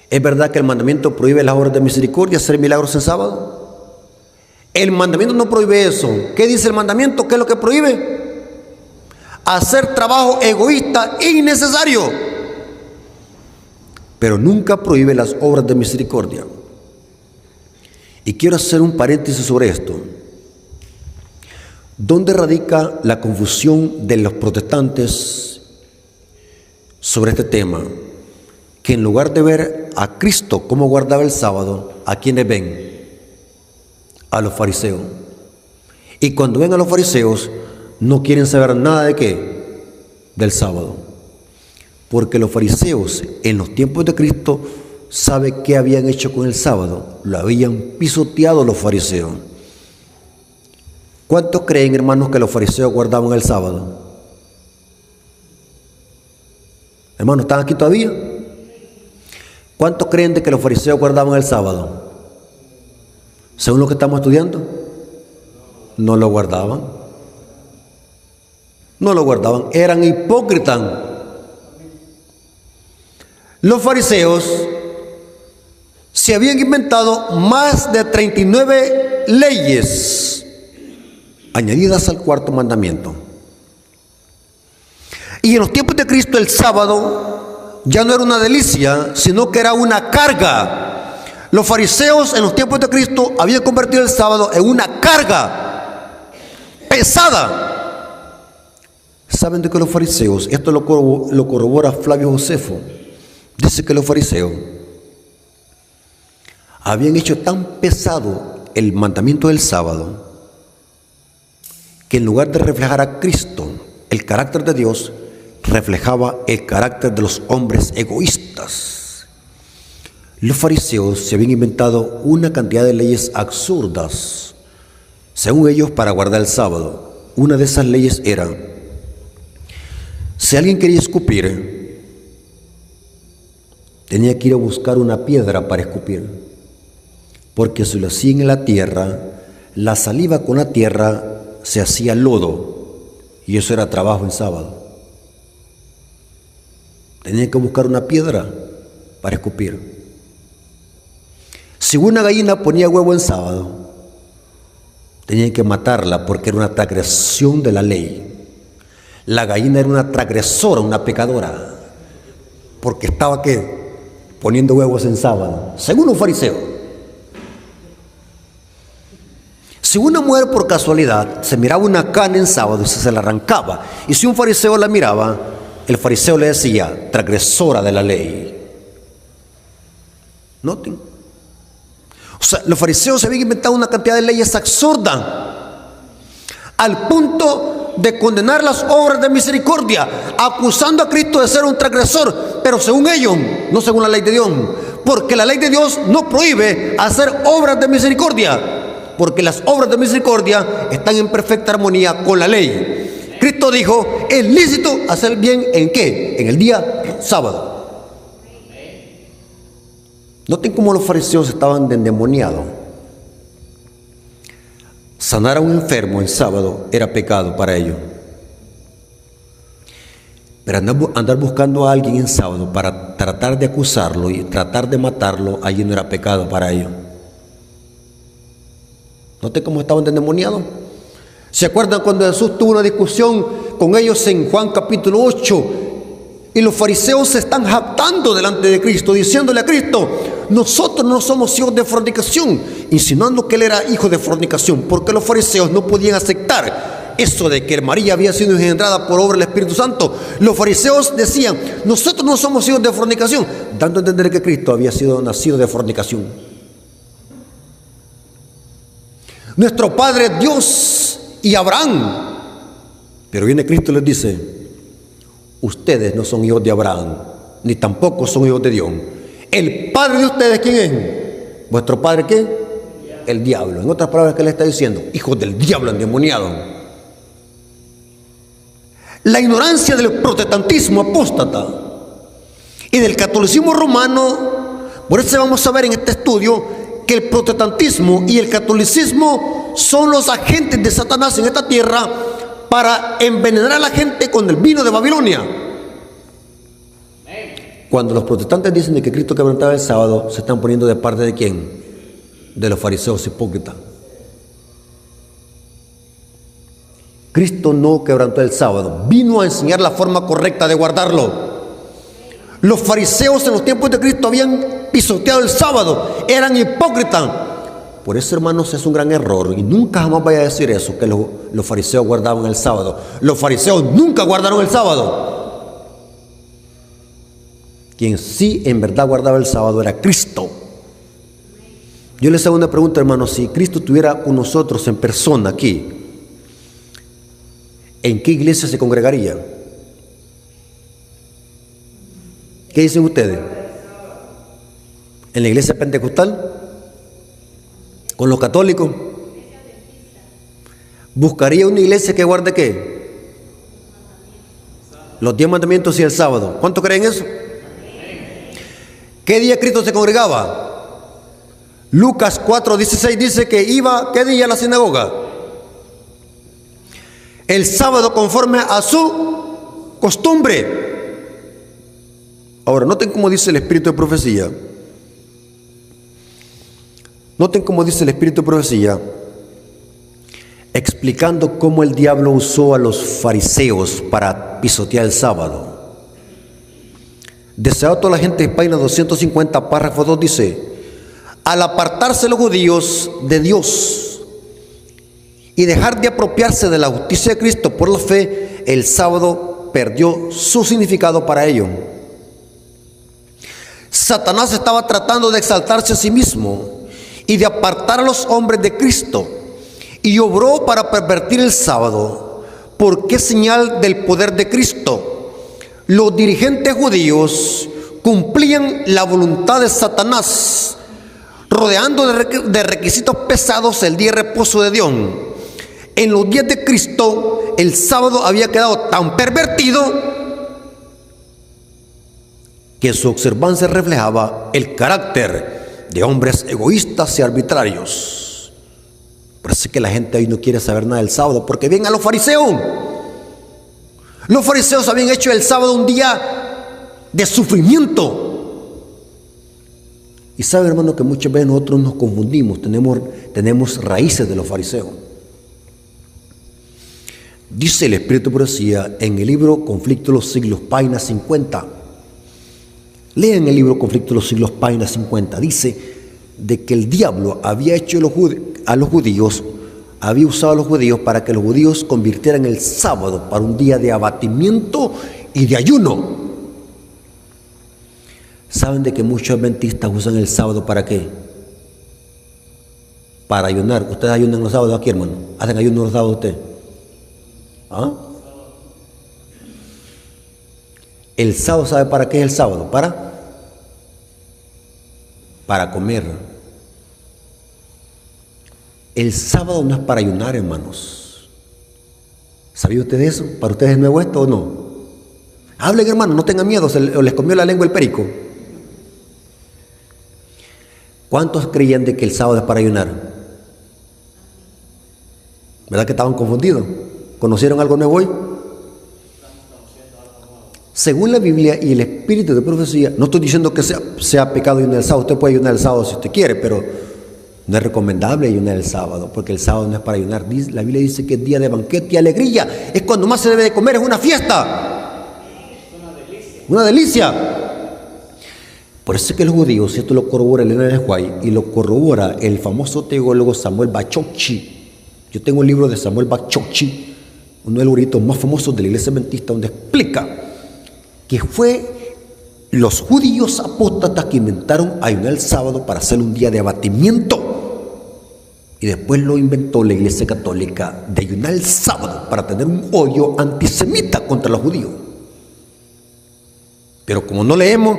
¿Es verdad que el mandamiento prohíbe las obras de misericordia, hacer milagros en sábado? El mandamiento no prohíbe eso. ¿Qué dice el mandamiento? ¿Qué es lo que prohíbe? Hacer trabajo egoísta innecesario. Pero nunca prohíbe las obras de misericordia. Y quiero hacer un paréntesis sobre esto. ¿Dónde radica la confusión de los protestantes sobre este tema? Que en lugar de ver a Cristo cómo guardaba el sábado, ¿a quiénes ven? A los fariseos. Y cuando ven a los fariseos, no quieren saber nada de qué, del sábado. Porque los fariseos en los tiempos de Cristo, ¿sabe qué habían hecho con el sábado? Lo habían pisoteado los fariseos. ¿Cuántos creen, hermanos, que los fariseos guardaban el sábado? Hermanos, ¿están aquí todavía? ¿Cuántos creen de que los fariseos guardaban el sábado? Según lo que estamos estudiando, no lo guardaban. No lo guardaban, eran hipócritas. Los fariseos se habían inventado más de 39 leyes añadidas al cuarto mandamiento. Y en los tiempos de Cristo el sábado ya no era una delicia, sino que era una carga. Los fariseos en los tiempos de Cristo habían convertido el sábado en una carga pesada. ¿Saben de que los fariseos, esto lo corrobora Flavio Josefo, dice que los fariseos habían hecho tan pesado el mandamiento del sábado que en lugar de reflejar a Cristo, el carácter de Dios, reflejaba el carácter de los hombres egoístas. Los fariseos se habían inventado una cantidad de leyes absurdas, según ellos, para guardar el sábado. Una de esas leyes era: si alguien quería escupir, tenía que ir a buscar una piedra para escupir, porque si lo hacían en la tierra, la saliva con la tierra se hacía lodo, y eso era trabajo en sábado. Tenían que buscar una piedra para escupir. Si una gallina ponía huevo en sábado, tenían que matarla porque era una transgresión de la ley. La gallina era una transgresora, una pecadora, porque estaba ¿qué? Poniendo huevos en sábado, según un fariseo. Si una mujer por casualidad se miraba una cana en sábado y se la arrancaba, y si un fariseo la miraba, el fariseo le decía: transgresora de la ley. Noten. O sea, los fariseos se habían inventado una cantidad de leyes absurdas, al punto de condenar las obras de misericordia, acusando a Cristo de ser un transgresor, pero según ellos, no según la ley de Dios, porque la ley de Dios no prohíbe hacer obras de misericordia, porque las obras de misericordia están en perfecta armonía con la ley. Cristo dijo: es lícito hacer bien ¿en qué? En el día sábado. Noten cómo los fariseos estaban endemoniados. Sanar a un enfermo en sábado era pecado para ellos. Pero andar buscando a alguien en sábado para para tratar de acusarlo y tratar de matarlo, allí no era pecado para ellos. ¿Noté cómo estaban endemoniados? ¿Se acuerdan cuando Jesús tuvo una discusión con ellos en Juan capítulo 8? Y los fariseos se están jactando delante de Cristo, diciéndole a Cristo: nosotros no somos hijos de fornicación, insinuando que él era hijo de fornicación, porque los fariseos no podían aceptar eso de que María había sido engendrada por obra del Espíritu Santo. Los fariseos decían: nosotros no somos hijos de fornicación, dando a entender que Cristo había sido nacido de fornicación. Nuestro Padre es Dios y Abraham. Pero viene Cristo y les dice: ustedes no son hijos de Abraham, ni tampoco son hijos de Dios. El padre de ustedes, ¿quién es? ¿Vuestro padre qué? El diablo. En otras palabras, ¿qué le está diciendo? Hijos del diablo endemoniado. La ignorancia del protestantismo apóstata y del catolicismo romano. Por eso vamos a ver en este estudio que el protestantismo y el catolicismo son los agentes de Satanás en esta tierra para envenenar a la gente con el vino de Babilonia. Cuando los protestantes dicen de que Cristo quebrantaba el sábado, se están poniendo de parte de ¿quién? De los fariseos hipócritas. Cristo no quebrantó el sábado, vino a enseñar la forma correcta de guardarlo. Los fariseos en los tiempos de Cristo habían pisoteado el sábado, eran hipócritas. Por eso, hermanos, es un gran error, y nunca jamás vaya a decir eso, que los fariseos guardaban el sábado. Los fariseos nunca guardaron el sábado. Quien sí en verdad guardaba el sábado era Cristo. Yo les hago una pregunta, hermanos: si Cristo estuviera con nosotros en persona aquí, ¿en qué iglesia se congregaría? ¿Qué dicen ustedes? ¿En la iglesia pentecostal? ¿Con los católicos? ¿Buscaría una iglesia que guarde qué? Los 10 mandamientos y el sábado. ¿Cuánto creen eso? ¿Qué día Cristo se congregaba? Lucas 4:16 dice que iba, ¿qué día a la sinagoga? El sábado, conforme a su costumbre. Ahora, noten cómo dice el espíritu de profecía. Noten cómo dice el espíritu de profecía, explicando cómo el diablo usó a los fariseos para pisotear el sábado. Deseado toda la gente, página 250, párrafo 2, dice: al apartarse los judíos de Dios y dejar de apropiarse de la justicia de Cristo por la fe, el sábado perdió su significado para ellos. Satanás estaba tratando de exaltarse a sí mismo y de apartar a los hombres de Cristo, y obró para pervertir el sábado. ¿Por qué señal del poder de Cristo? Los dirigentes judíos cumplían la voluntad de Satanás, rodeando de requisitos pesados el día de reposo de Dios. En los días de Cristo, el sábado había quedado tan pervertido que su observancia reflejaba el carácter de hombres egoístas y arbitrarios. Parece que la gente hoy no quiere saber nada del sábado, porque ven a los fariseos. Los fariseos habían hecho el sábado un día de sufrimiento. Y sabe, hermano, que muchas veces nosotros nos confundimos, tenemos raíces de los fariseos. Dice el espíritu de profecía en el libro Conflicto de los Siglos, página 50. Lean el libro Conflicto de los Siglos, página 50. Dice de que el diablo había hecho a los judíos, había usado a los judíos para que los judíos convirtieran el sábado para un día de abatimiento y de ayuno. ¿Saben de que muchos adventistas usan el sábado para qué? Para ayunar. ¿Ustedes ayunan los sábados aquí, hermano? ¿Hacen ayuno los sábados ustedes? ¿Ah? El sábado, ¿sabe para qué es el sábado? Para comer. El sábado no es para ayunar, hermanos. ¿Sabía usted de eso? ¿Para ustedes es nuevo esto o no? Hablen, hermanos, no tengan miedo, o les comió la lengua el perico. ¿Cuántos creían de que el sábado es para ayunar? ¿Verdad que estaban confundidos? ¿Conocieron algo nuevo hoy? Según la Biblia y el espíritu de profecía, no estoy diciendo que sea pecado ayunar el sábado. Usted puede ayunar el sábado si usted quiere, pero no es recomendable ayunar el sábado, porque el sábado no es para ayunar. La Biblia dice que es día de banquete y alegría. Es cuando más se debe de comer, es una fiesta. Una delicia. Por eso es que los judíos, y esto lo corrobora Elena de White y lo corrobora el famoso teólogo Samuel Bachocchi. Yo tengo un libro de Samuel Bachocchi, uno de los libritos más famosos de la iglesia adventista, donde explica que fue los judíos apóstatas que inventaron ayunar el sábado para hacer un día de abatimiento. Y después lo inventó la iglesia católica de ayunar el sábado para tener un odio antisemita contra los judíos. Pero como no leemos,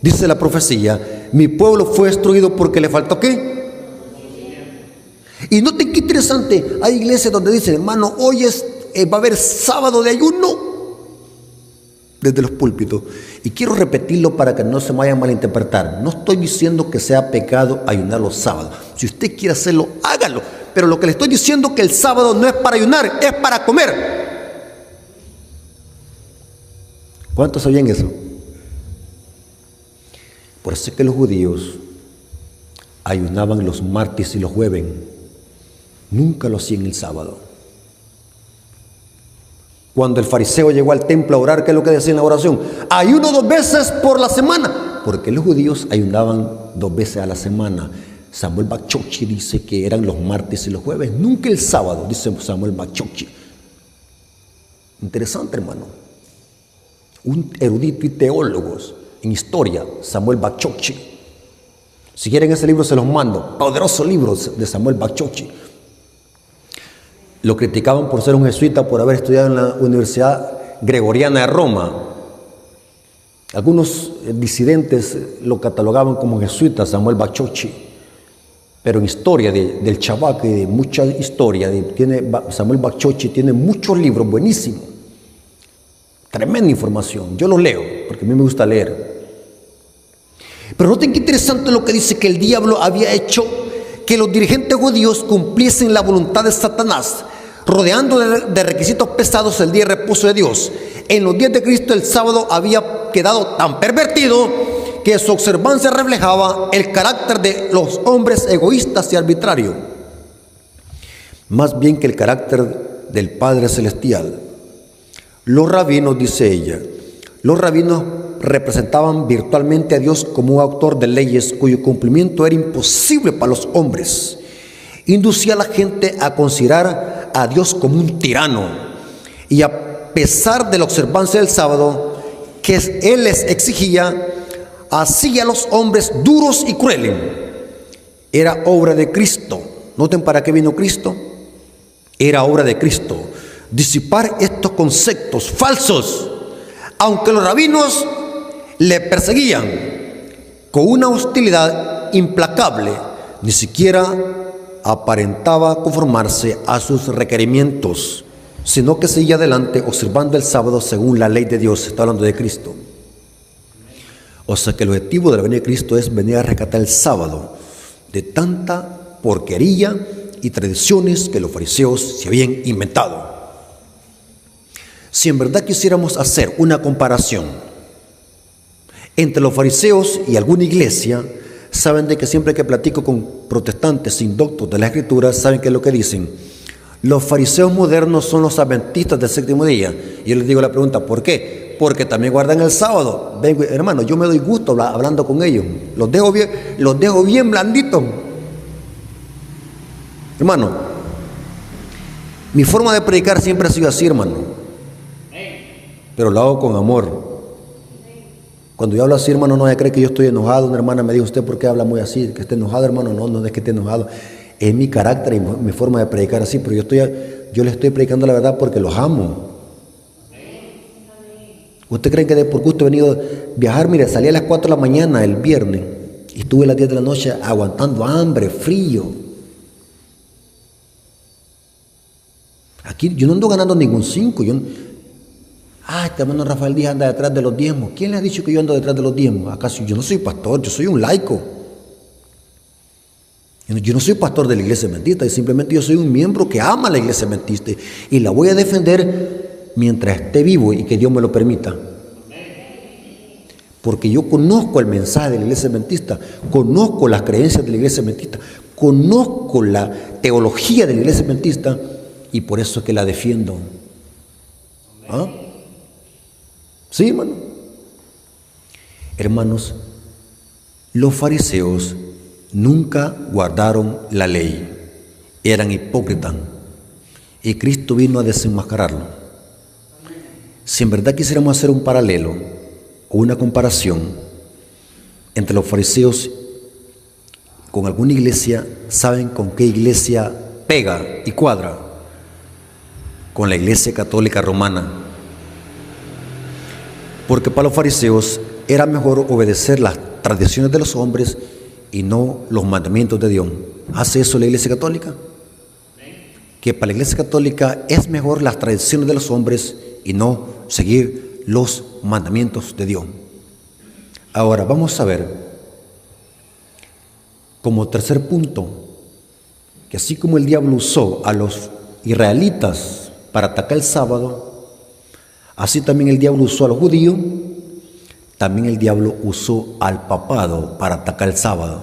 dice la profecía, mi pueblo fue destruido porque le faltó ¿qué? Y noten qué interesante, hay iglesias donde dicen, hermano, hoy va a haber sábado de ayuno desde los púlpitos. Y quiero repetirlo para que no se me vaya a malinterpretar. No estoy diciendo que sea pecado ayunar los sábados. Si usted quiere hacerlo, hágalo. Pero lo que le estoy diciendo es que el sábado no es para ayunar, es para comer. ¿Cuántos sabían eso? Por eso es que los judíos ayunaban los martes y los jueves. Nunca lo hacían el sábado. Cuando el fariseo llegó al templo a orar, ¿qué es lo que decía en la oración? Ayuno 2 veces por la semana. Porque los judíos ayunaban 2 veces a la semana. Samuel Bachocchi dice que eran los martes y los jueves, nunca el sábado, dice Samuel Bachocchi. Interesante, hermano. Un erudito y teólogo en historia, Samuel Bachocchi. Si quieren ese libro se los mando. Poderoso libro de Samuel Bachocchi. Lo criticaban por ser un jesuita, por haber estudiado en la Universidad Gregoriana de Roma. Algunos disidentes lo catalogaban como jesuita, Samuel Bachocchi. Pero en historia del Chabac y de mucha historia, Samuel Bachocchi tiene muchos libros buenísimos. Tremenda información. Yo los leo, porque a mí me gusta leer. Pero noten qué interesante lo que dice que el diablo había hecho que los dirigentes judíos cumpliesen la voluntad de Satanás, rodeando de requisitos pesados el día de reposo de Dios. En los días de Cristo el sábado había quedado tan pervertido que su observancia reflejaba el carácter de los hombres egoístas y arbitrarios, más bien que el carácter del Padre Celestial. Los rabinos, dice ella, los rabinos representaban virtualmente a Dios como un autor de leyes cuyo cumplimiento era imposible para los hombres. Inducía a la gente a considerar a Dios como un tirano, y a pesar de la observancia del sábado que Él les exigía, hacía a los hombres duros y crueles. Era obra de Cristo. Noten para qué vino Cristo. Era obra de Cristo disipar estos conceptos falsos, aunque los rabinos le perseguían con una hostilidad implacable. Ni siquiera aparentaba conformarse a sus requerimientos, sino que seguía adelante observando el sábado según la ley de Dios. Está hablando de Cristo. O sea que el objetivo de la venida de Cristo es venir a rescatar el sábado de tanta porquería y tradiciones que los fariseos se habían inventado. Si en verdad quisiéramos hacer una comparación entre los fariseos y alguna iglesia, saben de que siempre que platico con protestantes indoctos de la Escritura, saben que es lo que dicen. Los fariseos modernos son los adventistas del séptimo día. Y yo les digo la pregunta, ¿por qué? Porque también guardan el sábado. Ven, hermano, yo me doy gusto hablando con ellos. Los dejo bien blanditos. Hermano, mi forma de predicar siempre ha sido así, hermano. Pero lo hago con amor. Cuando yo hablo así, hermano, no me cree que yo estoy enojado. Una hermana me dijo, ¿usted por qué habla muy así? ¿Que esté enojado, hermano? No es que esté enojado. Es mi carácter y mi forma de predicar así. Pero yo le estoy predicando la verdad porque los amo. ¿Usted cree que por gusto he venido a viajar? Mire, salí a las 4 de la mañana el viernes y estuve a las 10 de la noche aguantando hambre, frío. Aquí yo no ando ganando ningún 5. Este hermano Rafael Díaz anda detrás de los diezmos. ¿Quién le ha dicho que yo ando detrás de los diezmos? ¿Acaso yo no soy pastor? Yo soy un laico. Yo no soy pastor de la iglesia adventista, simplemente yo soy un miembro que ama a la iglesia adventista y la voy a defender mientras esté vivo y que Dios me lo permita. porque yo conozco el mensaje de la iglesia adventista, conozco las creencias de la iglesia adventista, conozco la teología de la iglesia adventista y por eso es que la defiendo. ¿Ah? Sí, hermano. Hermanos, los fariseos nunca guardaron la ley, eran hipócritas y Cristo vino a desenmascararlo. Si en verdad quisiéramos hacer un paralelo o una comparación entre los fariseos con alguna iglesia, ¿saben con qué iglesia pega y cuadra? Con la Iglesia Católica Romana. Porque para los fariseos era mejor obedecer las tradiciones de los hombres y no los mandamientos de Dios. ¿Hace eso la Iglesia Católica? Que para la Iglesia Católica es mejor las tradiciones de los hombres y no seguir los mandamientos de Dios. Ahora vamos a ver, como tercer punto, que así como el diablo usó a los israelitas para atacar el sábado, así también el diablo usó a los judíos, también el diablo usó al papado para atacar el sábado.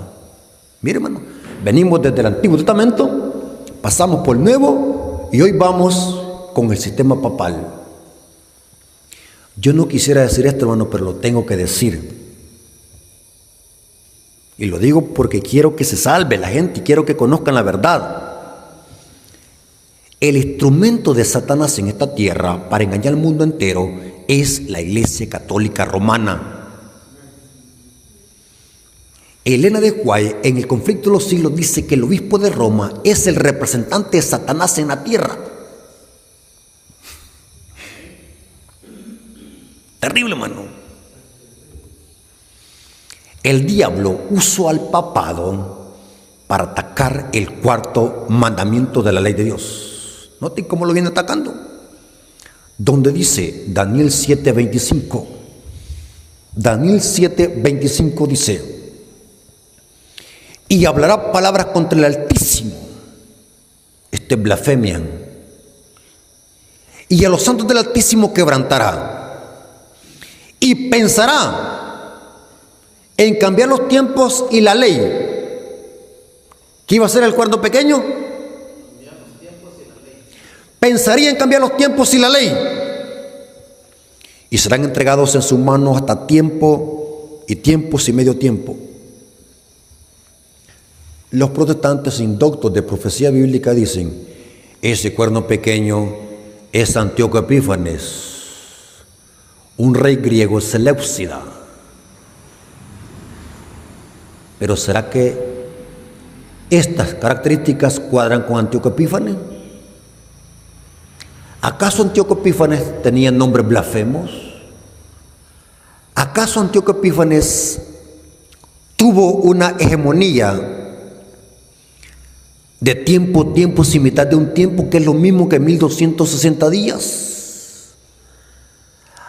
Mire, hermano, venimos desde el Antiguo Testamento, pasamos por el Nuevo y hoy vamos con el sistema papal. Yo no quisiera decir esto, hermano, pero lo tengo que decir. Y lo digo porque quiero que se salve la gente y quiero que conozcan la verdad. El instrumento de Satanás en esta tierra para engañar al mundo entero es la Iglesia Católica Romana. Elena de White en el Conflicto de los Siglos dice que el obispo de Roma es el representante de Satanás en la tierra. Terrible, hermano. El diablo usó al papado para atacar el cuarto mandamiento de la ley de Dios. Noten cómo lo viene atacando. Donde dice Daniel 7:25. Daniel 7:25 dice: y hablará palabras contra el Altísimo. Esto es blasfemia. Y a los santos del Altísimo quebrantará. Y pensará en cambiar los tiempos y la ley. ¿Qué iba a ser el cuerno pequeño? Pensaría en cambiar los tiempos y la ley. Y serán entregados en sus manos hasta tiempo y tiempos y medio tiempo. Los protestantes indoctos de profecía bíblica dicen: ese cuerno pequeño es Antíoco Epífanes, un rey griego Seleucida. Pero ¿será que estas características cuadran con Antíoco Epífanes? ¿Acaso Antíoco Epífanes tenía nombres blasfemos? ¿Acaso Antíoco Epífanes tuvo una hegemonía de tiempos y mitad de un tiempo, que es lo mismo que 1260 días?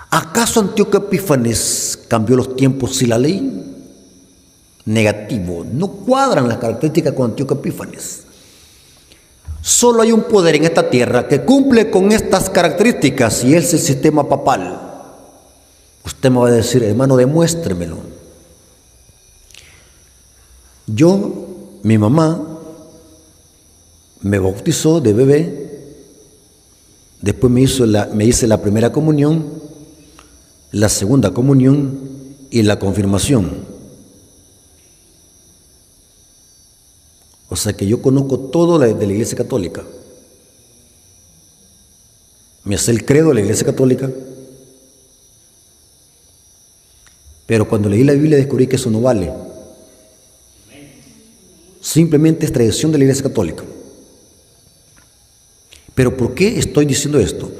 ¿Acaso Antíoco Epífanes cambió los tiempos y la ley? Negativo, no cuadran las características con Antíoco Epífanes. Solo hay un poder en esta tierra que cumple con estas características y es el sistema papal. Usted me va a decir: hermano, demuéstremelo. Mi mamá me bautizó de bebé, después me hice la primera comunión, la segunda comunión y la confirmación. O sea que yo conozco todo de la Iglesia Católica. Me sé el credo de la Iglesia Católica. Pero cuando leí la Biblia descubrí que eso no vale. Simplemente es tradición de la Iglesia Católica. Pero ¿por qué estoy diciendo esto?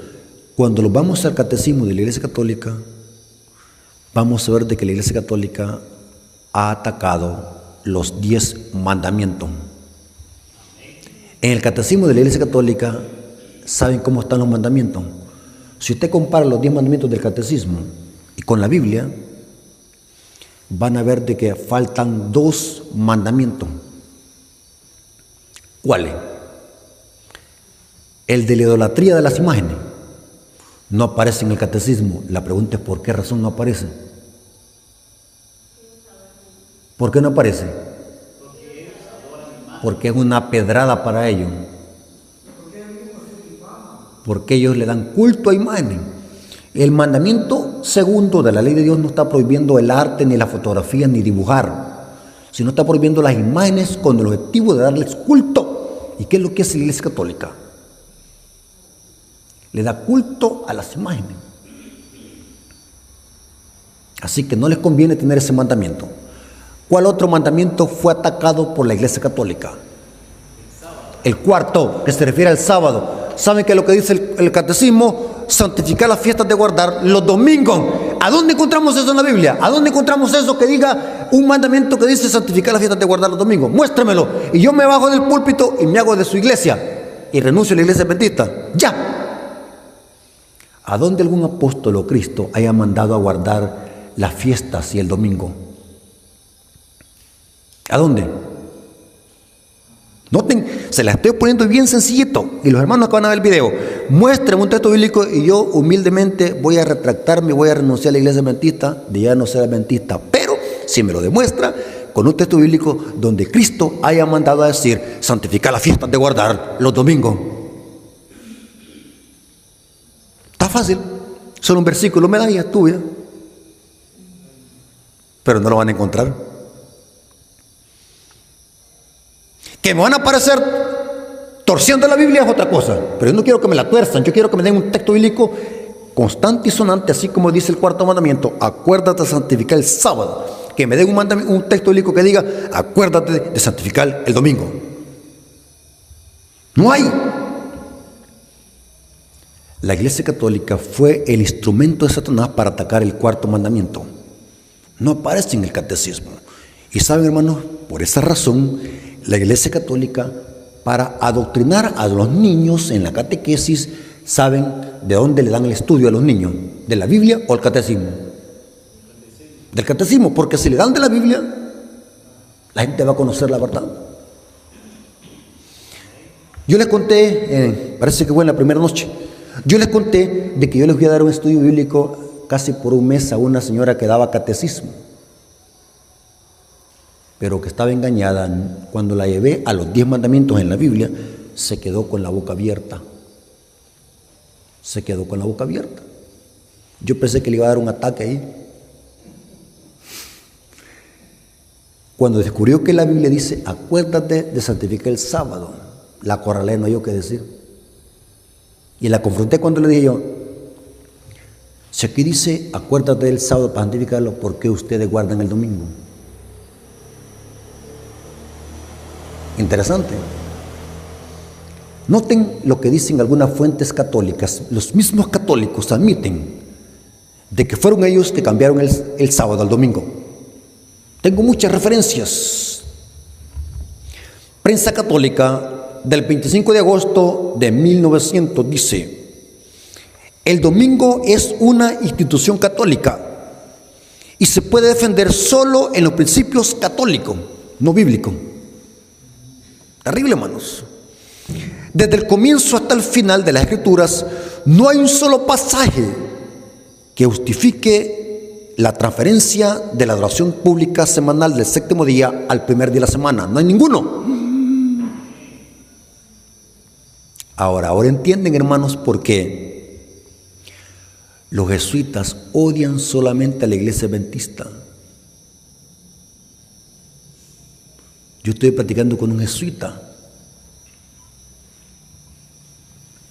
Cuando lo vamos al catecismo de la Iglesia Católica, vamos a ver de que la Iglesia Católica ha atacado los 10 mandamientos. En el catecismo de la Iglesia Católica, ¿saben cómo están los mandamientos? Si usted compara los 10 mandamientos del catecismo y con la Biblia, van a ver de que faltan 2 mandamientos. ¿Cuáles? El de la idolatría de las imágenes. No aparece en el catecismo. La pregunta es: ¿por qué razón no aparece? ¿Por qué no aparece? Porque es una pedrada para ellos. Porque ellos le dan culto a imágenes. El mandamiento segundo de la ley de Dios no está prohibiendo el arte, ni la fotografía, ni dibujar, sino está prohibiendo las imágenes con el objetivo de darles culto. ¿Y qué es lo que hace la Iglesia Católica? Le da culto a las imágenes. Así que no les conviene tener ese mandamiento. ¿Cuál otro mandamiento fue atacado por la Iglesia Católica? El cuarto, que se refiere al sábado. ¿Saben qué es lo que dice el catecismo? Santificar las fiestas de guardar los domingos. ¿A dónde encontramos eso en la Biblia? ¿A dónde encontramos eso que diga un mandamiento que dice santificar las fiestas de guardar los domingos? Muéstramelo. Y yo me bajo del púlpito y me hago de su iglesia y renuncio a la iglesia adventista. ¡Ya! ¿A dónde algún apóstol o Cristo haya mandado a guardar las fiestas y el domingo? ¿A dónde? Noten, se la estoy poniendo bien sencillito. Y los hermanos que van a ver el video, muéstrenme un texto bíblico y yo humildemente voy a retractarme, voy a renunciar a la iglesia adventista, de ya no ser adventista. Pero si me lo demuestra con un texto bíblico donde Cristo haya mandado a decir, santificar las fiestas de guardar los domingos. Está fácil, solo un versículo, medalla tuya. Pero no lo van a encontrar. Que me van a aparecer torciendo la Biblia es otra cosa, pero yo no quiero que me la tuerzan, yo quiero que me den un texto bíblico constante y sonante, así como dice el cuarto mandamiento, acuérdate de santificar el sábado, que me den un texto bíblico que diga, acuérdate de santificar el domingo. No hay. La Iglesia Católica fue el instrumento de Satanás para atacar el cuarto mandamiento. No aparece en el catecismo. Y saben, hermanos, por esa razón, la Iglesia Católica, para adoctrinar a los niños en la catequesis, saben de dónde le dan el estudio a los niños, de la Biblia o el catecismo. Del catecismo, porque si le dan de la Biblia, la gente va a conocer la verdad. Yo les conté, parece que fue en la primera noche, yo les conté de que yo les voy a dar un estudio bíblico casi por un mes a una señora que daba catecismo, pero que estaba engañada. Cuando la llevé a los 10 mandamientos en la Biblia, se quedó con la boca abierta. Se quedó con la boca abierta. Yo pensé que le iba a dar un ataque ahí. Cuando descubrió que la Biblia dice, acuérdate de santificar el sábado, la acorralé, no hay yo qué decir. Y la confronté cuando le dije yo, si aquí dice, acuérdate del sábado para santificarlo, ¿por qué ustedes guardan el domingo? Interesante. Noten lo que dicen algunas fuentes católicas. Los mismos católicos admiten de que fueron ellos que cambiaron el sábado al domingo. Tengo muchas referencias. Prensa Católica del 25 de agosto de 1900 dice: el domingo es una institución católica y se puede defender solo en los principios católicos, no bíblicos. Terrible, hermanos. Desde el comienzo hasta el final de las Escrituras no hay un solo pasaje que justifique la transferencia de la adoración pública semanal del séptimo día al primer día de la semana. No hay ninguno. Ahora entienden, hermanos, por qué los jesuitas odian solamente a la iglesia adventista. Yo estoy platicando con un jesuita.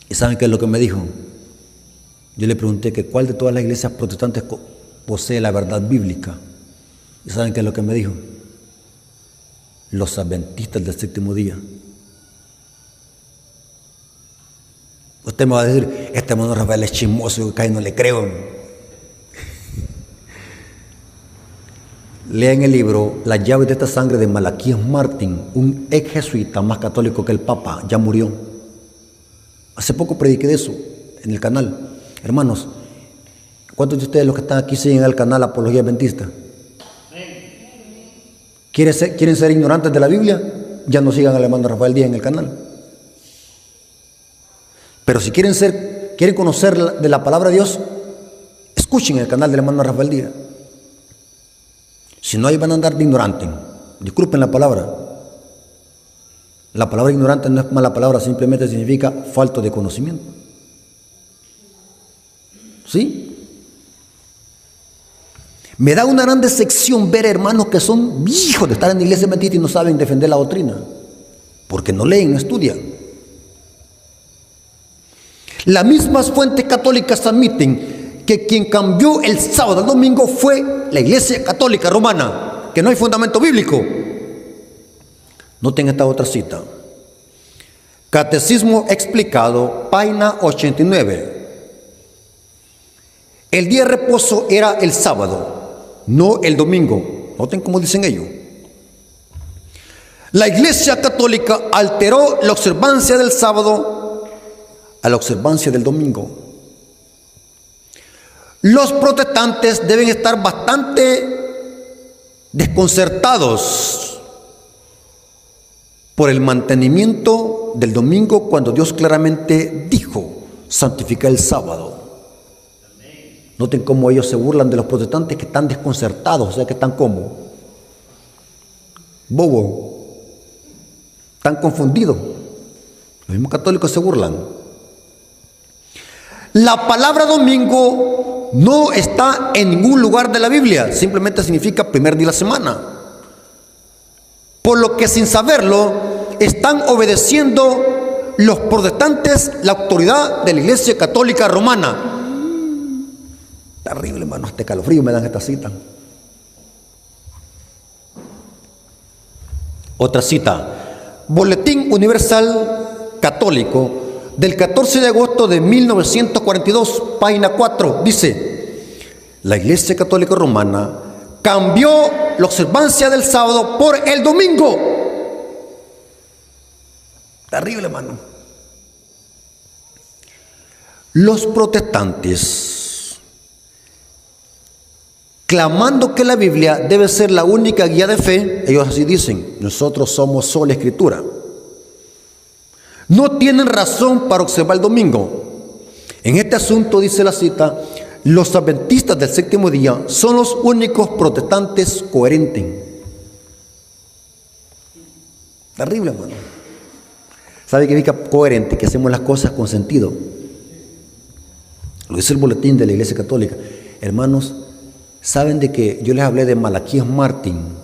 ¿Y saben qué es lo que me dijo? Yo le pregunté que cuál de todas las iglesias protestantes posee la verdad bíblica. ¿Y saben qué es lo que me dijo? Los adventistas del séptimo día. Usted me va a decir, este hermano Rafael es chismoso, que no le creo. Lean el libro Las llaves de esta sangre de Malaquías Martín, un ex jesuita más católico que el Papa, ya murió. Hace poco prediqué de eso en el canal. Hermanos, ¿cuántos de ustedes los que están aquí siguen el canal Apología Adventista? ¿Quieren ser ignorantes de la Biblia? Ya no sigan al hermano Rafael Díaz en el canal. Pero si quieren conocer de la palabra de Dios, escuchen el canal del hermano Rafael Díaz. Si no, ahí van a andar de ignorante. Disculpen la palabra. La palabra ignorante no es mala palabra, simplemente significa falta de conocimiento. ¿Sí? Me da una gran decepción ver hermanos que son hijos de estar en la iglesia adventista y no saben defender la doctrina, porque no leen, no estudian. Las mismas fuentes católicas admiten que quien cambió el sábado al domingo fue la Iglesia Católica Romana, que no hay fundamento bíblico. Noten esta otra cita. Catecismo explicado, página 89. El día de reposo era el sábado, no el domingo. Noten cómo dicen ellos. La Iglesia Católica alteró la observancia del sábado a la observancia del domingo. Los protestantes deben estar bastante desconcertados por el mantenimiento del domingo cuando Dios claramente dijo santificar el sábado. Noten cómo ellos se burlan de los protestantes que están desconcertados, o sea que están como bobo, están confundidos. Los mismos católicos se burlan. La palabra domingo no está en ningún lugar de la Biblia, simplemente significa primer día de la semana. Por lo que sin saberlo están obedeciendo los protestantes la autoridad de la Iglesia Católica Romana. Terrible, hermano, este calofrío me dan esta cita. Otra cita, Boletín Universal Católico del 14 de agosto de 1942, página 4, dice: la Iglesia Católica Romana cambió la observancia del sábado por el domingo. Terrible, hermano. Los protestantes, clamando que la Biblia debe ser la única guía de fe, ellos así dicen: nosotros somos sola escritura. No tienen razón para observar el domingo. En este asunto, dice la cita, los adventistas del séptimo día son los únicos protestantes coherentes. Terrible, hermano. ¿Sabe qué significa coherente? Que hacemos las cosas con sentido. Lo dice el boletín de la Iglesia Católica. Hermanos, ¿saben de que yo les hablé de Malaquías Martín?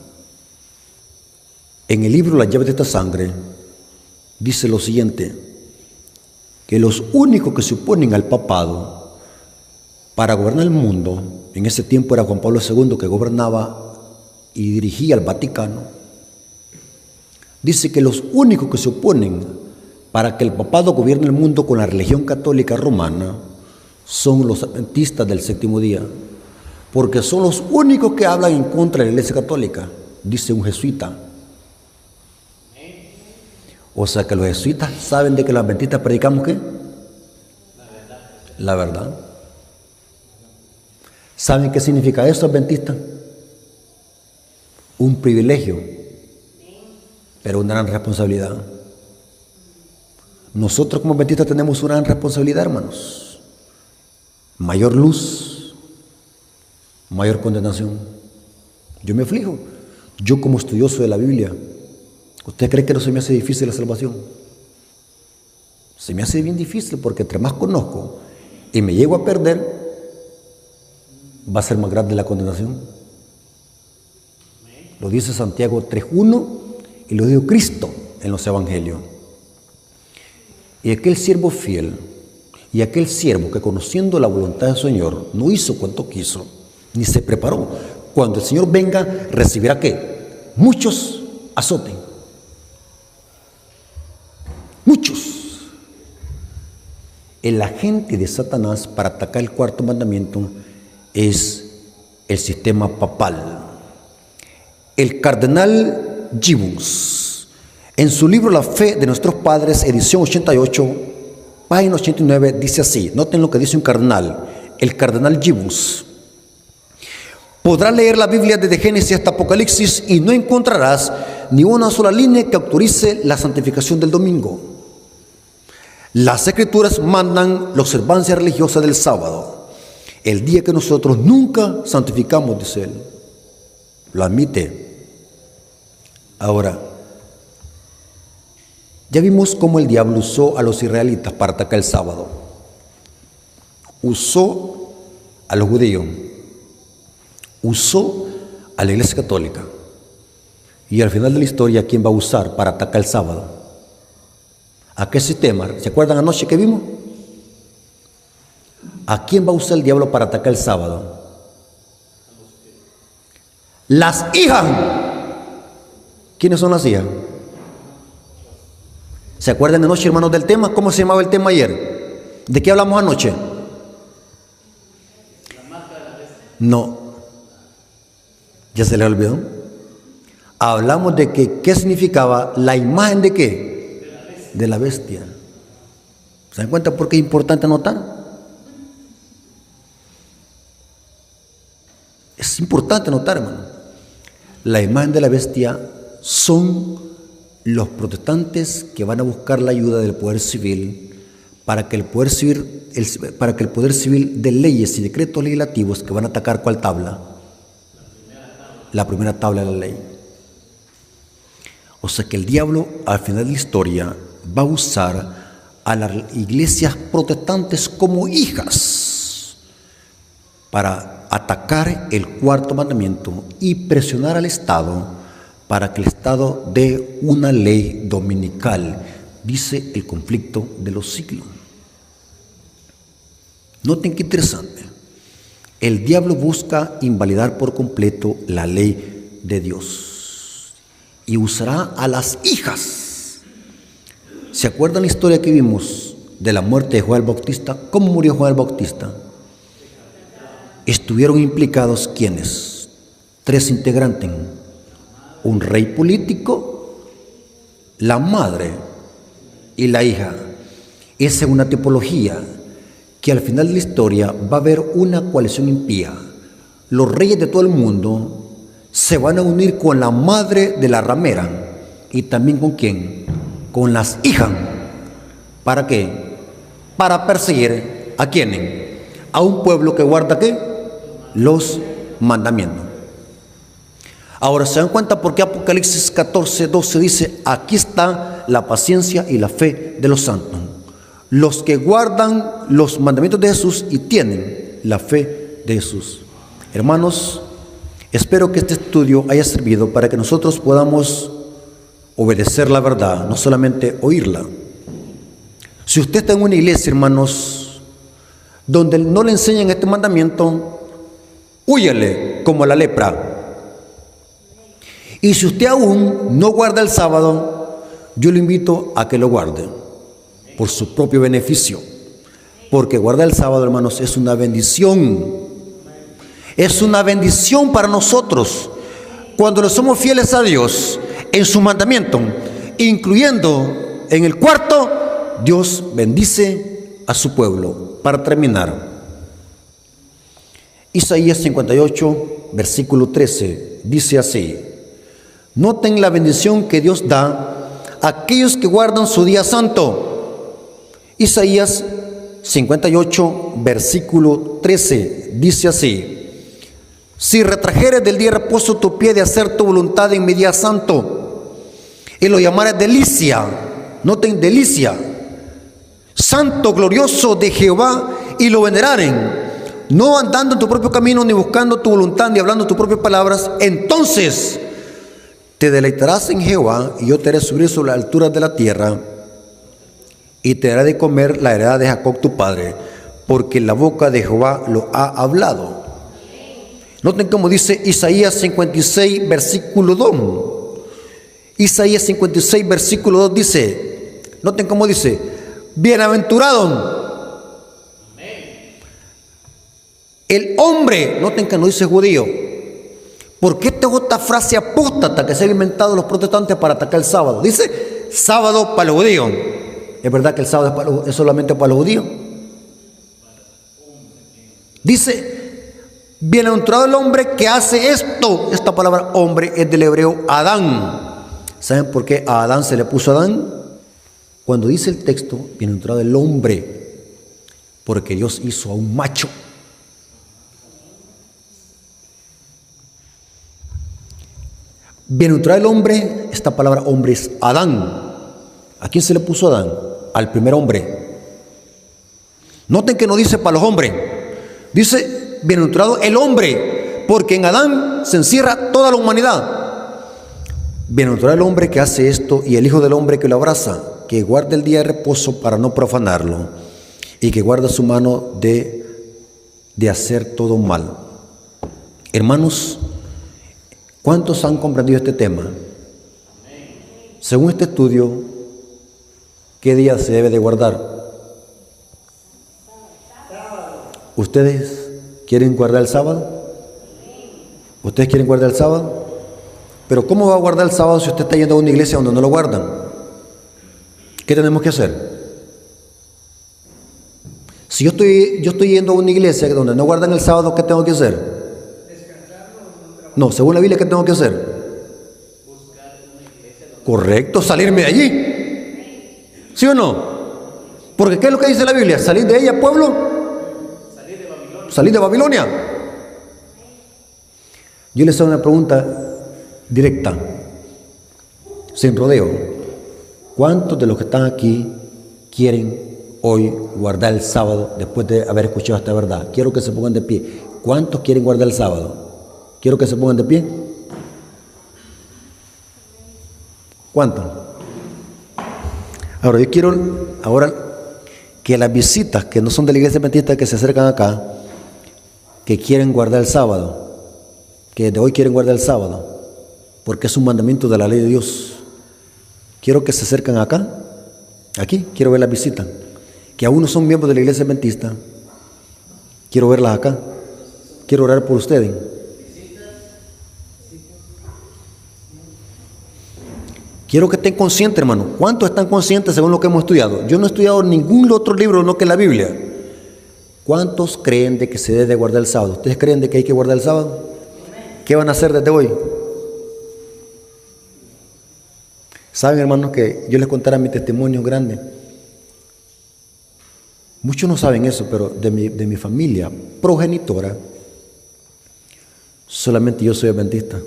En el libro Las llaves de esta sangre, dice lo siguiente, que los únicos que se oponen al papado para gobernar el mundo, en ese tiempo era Juan Pablo II que gobernaba y dirigía el Vaticano, dice que los únicos que se oponen para que el papado gobierne el mundo con la religión católica romana son los adventistas del séptimo día, porque son los únicos que hablan en contra de la Iglesia Católica, dice un jesuita. O sea que los jesuitas saben de que los adventistas predicamos ¿qué? La verdad. ¿Saben qué significa eso, adventista? Un privilegio, pero una gran responsabilidad. Nosotros como adventistas tenemos una gran responsabilidad, hermanos. Mayor luz, mayor condenación. Yo me aflijo. Yo como estudioso de la Biblia, ¿usted cree que no se me hace difícil la salvación? Se me hace bien difícil porque entre más conozco y me llego a perder, va a ser más grande la condenación. Lo dice Santiago 3:1 y lo dijo Cristo en los evangelios. Y aquel siervo fiel y aquel siervo que conociendo la voluntad del Señor no hizo cuanto quiso, ni se preparó, cuando el Señor venga recibirá ¿qué? Muchos azotes. Muchos. El agente de Satanás para atacar el cuarto mandamiento es el sistema papal. El cardenal Gibbons, en su libro La fe de nuestros padres, edición 88, página 89, dice así, noten lo que dice un cardenal, el cardenal Gibbons: podrás leer la Biblia desde Génesis hasta Apocalipsis y no encontrarás ni una sola línea que autorice la santificación del domingo. Las Escrituras mandan la observancia religiosa del sábado, el día que nosotros nunca santificamos, dice él. lo admite. Ahora, ya vimos cómo el diablo usó a los israelitas para atacar el sábado. Usó a los judíos. Usó a la Iglesia Católica. Y al final de la historia, ¿quién va a usar para atacar el sábado? ¿A qué sistema? ¿Se acuerdan anoche que vimos? ¿A quién va a usar el diablo para atacar el sábado? Las hijas. ¿Quiénes son las hijas? ¿Se acuerdan anoche, hermanos, del tema? ¿Cómo se llamaba el tema ayer? ¿De qué hablamos anoche? No. ¿Ya se les olvidó? Hablamos de que qué significaba la imagen de qué? De la bestia. ¿Se dan cuenta por qué es importante anotar? Es importante notar, hermano. La imagen de la bestia son los protestantes que van a buscar la ayuda del poder civil para que el poder civil de leyes y decretos legislativos que van a atacar ¿cuál tabla? La primera tabla de la ley. O sea que el diablo al final de la historia va a usar a las iglesias protestantes como hijas para atacar el cuarto mandamiento y presionar al Estado para que el Estado dé una ley dominical, dice el conflicto de los siglos. Noten qué interesante. El diablo busca invalidar por completo la ley de Dios y usará a las hijas. ¿Se acuerdan la historia que vimos de la muerte de Juan el Bautista? ¿Cómo murió Juan el Bautista? Estuvieron implicados ¿quiénes? 3 integrantes: un rey político, la madre y la hija. Esa es una tipología que al final de la historia va a haber una coalición impía. Los reyes de todo el mundo se van a unir con la madre de la ramera y también ¿con quién? Con las hijas. ¿Para qué? Para perseguir ¿a quiénes? A un pueblo que guarda ¿qué? Los mandamientos. Ahora, ¿se dan cuenta por qué Apocalipsis 14:12 dice: aquí está la paciencia y la fe de los santos? Los que guardan los mandamientos de Jesús y tienen la fe de Jesús. Hermanos, espero que este estudio haya servido para que nosotros podamos obedecer la verdad, no solamente oírla. Si usted está en una iglesia, hermanos, donde no le enseñan este mandamiento, húyale como la lepra. Y si usted aún no guarda el sábado, yo le invito a que lo guarde por su propio beneficio, porque guardar el sábado, hermanos, es una bendición. Es una bendición para nosotros cuando le somos fieles a Dios en su mandamiento, incluyendo en el cuarto. Dios bendice a su pueblo. Para terminar, Isaías 58 versículo 13 dice así: noten la bendición que Dios da a aquellos que guardan su día santo. Isaías 58 versículo 13 dice así: si retrajeres del día de reposo tu pie de hacer tu voluntad en mi día santo, y lo llamares delicia, noten delicia, santo glorioso de Jehová, y lo veneraren, no andando en tu propio camino, ni buscando tu voluntad, ni hablando tus propias palabras, entonces te deleitarás en Jehová, y yo te haré subir sobre las alturas de la tierra, y te daré de comer la heredad de Jacob tu padre, porque la boca de Jehová lo ha hablado. Noten cómo dice Isaías 56 versículo 2. Isaías 56 versículo 2 dice, noten cómo dice: bienaventurado el hombre, noten que no dice judío, porque esta es otra frase apóstata que se han inventado los protestantes para atacar el sábado. Dice sábado para los judíos. ¿Es verdad que el sábado es solamente para los judíos? Dice: bienaventurado el hombre que hace esto. Esta palabra hombre es del hebreo Adán. ¿Saben por qué a Adán se le puso Adán? Cuando dice el texto, bienaventurado el hombre, porque Dios hizo a un macho. Bienaventurado el hombre, esta palabra hombre es Adán. ¿A quién se le puso Adán? Al primer hombre. Noten que no dice para los hombres, dice bienaventurado el hombre, porque en Adán se encierra toda la humanidad. Bienaventurado el hombre que hace esto y el Hijo del Hombre que lo abraza, que guarda el día de reposo para no profanarlo y que guarda su mano de hacer todo mal. Hermanos, ¿cuántos han comprendido este tema? Según este estudio, ¿qué día se debe de guardar? ¿Ustedes quieren guardar el sábado? ¿Ustedes quieren guardar el sábado? Pero ¿cómo va a guardar el sábado si usted está yendo a una iglesia donde no lo guardan? ¿Qué tenemos que hacer? Si yo estoy yendo a una iglesia donde no guardan el sábado, ¿qué tengo que hacer? No, según la Biblia, ¿qué tengo que hacer? Correcto, salirme de allí. ¿Sí o no? Porque ¿qué es lo que dice la Biblia? ¿Salir de ella, pueblo? Salir de Babilonia. Yo les hago una pregunta directa, sin rodeo. ¿Cuántos de los que están aquí quieren hoy guardar el sábado después de haber escuchado esta verdad? Quiero que se pongan de pie. ¿Cuántos quieren guardar el sábado? Quiero que se pongan de pie. ¿Cuántos? Ahora, yo quiero que las visitas que no son de la iglesia adventista que se acercan acá, que quieren guardar el sábado, que desde hoy quieren guardar el sábado, porque es un mandamiento de la ley de Dios. Quiero que se acerquen acá, aquí, quiero ver las visitas, que aún no son miembros de la iglesia adventista, quiero verlas acá, quiero orar por ustedes. Quiero que estén conscientes, hermano. ¿Cuántos están conscientes según lo que hemos estudiado? Yo no he estudiado ningún otro libro no que la Biblia. ¿Cuántos creen de que se debe guardar el sábado? ¿Ustedes creen de que hay que guardar el sábado? ¿Qué van a hacer desde hoy? Saben, hermanos, que yo les contaré mi testimonio grande. Muchos no saben eso, pero de mi familia progenitora, solamente yo soy adventista.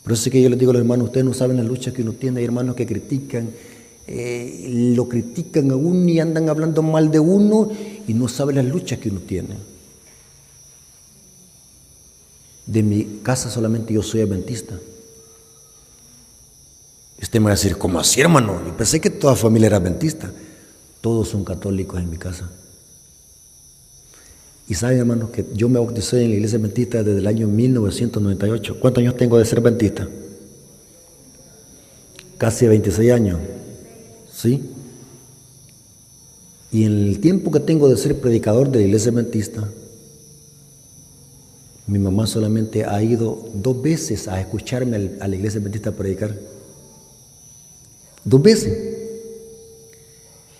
Por eso es que yo les digo a los hermanos, ustedes no saben las luchas que uno tiene. Hay hermanos que critican, lo critican a uno y andan hablando mal de uno y no saben las luchas que uno tiene. De mi casa solamente yo soy adventista. Usted me va a decir, ¿cómo así, hermano? Yo pensé que toda familia era adventista. Todos son católicos en mi casa. Y saben, hermanos, que yo me bauticé en la iglesia adventista desde el año 1998. ¿Cuántos años tengo de ser adventista? Casi 26 años. ¿Sí? Y en el tiempo que tengo de ser predicador de la iglesia adventista, mi mamá solamente ha ido 2 veces a escucharme a la iglesia adventista a predicar. 2 veces.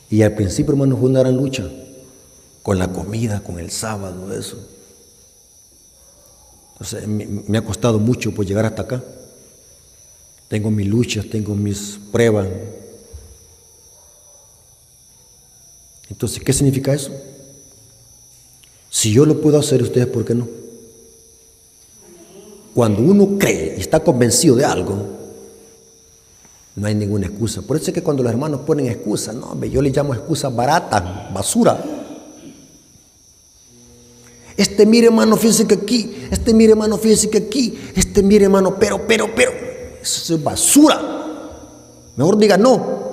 Y al principio, hermano, fue una gran lucha con la comida, con el sábado, eso. Entonces, me ha costado mucho pues llegar hasta acá. Tengo mis luchas, tengo mis pruebas. Entonces, ¿qué significa eso? Si yo lo puedo hacer, ustedes, ¿por qué no? Cuando uno cree y está convencido de algo, no hay ninguna excusa. Por eso es que cuando los hermanos ponen excusas, no, yo les llamo excusas baratas, basura. Mire, hermano, fíjese que aquí, mire, hermano, fíjese que aquí, mire, hermano, pero, eso es basura. Mejor diga no.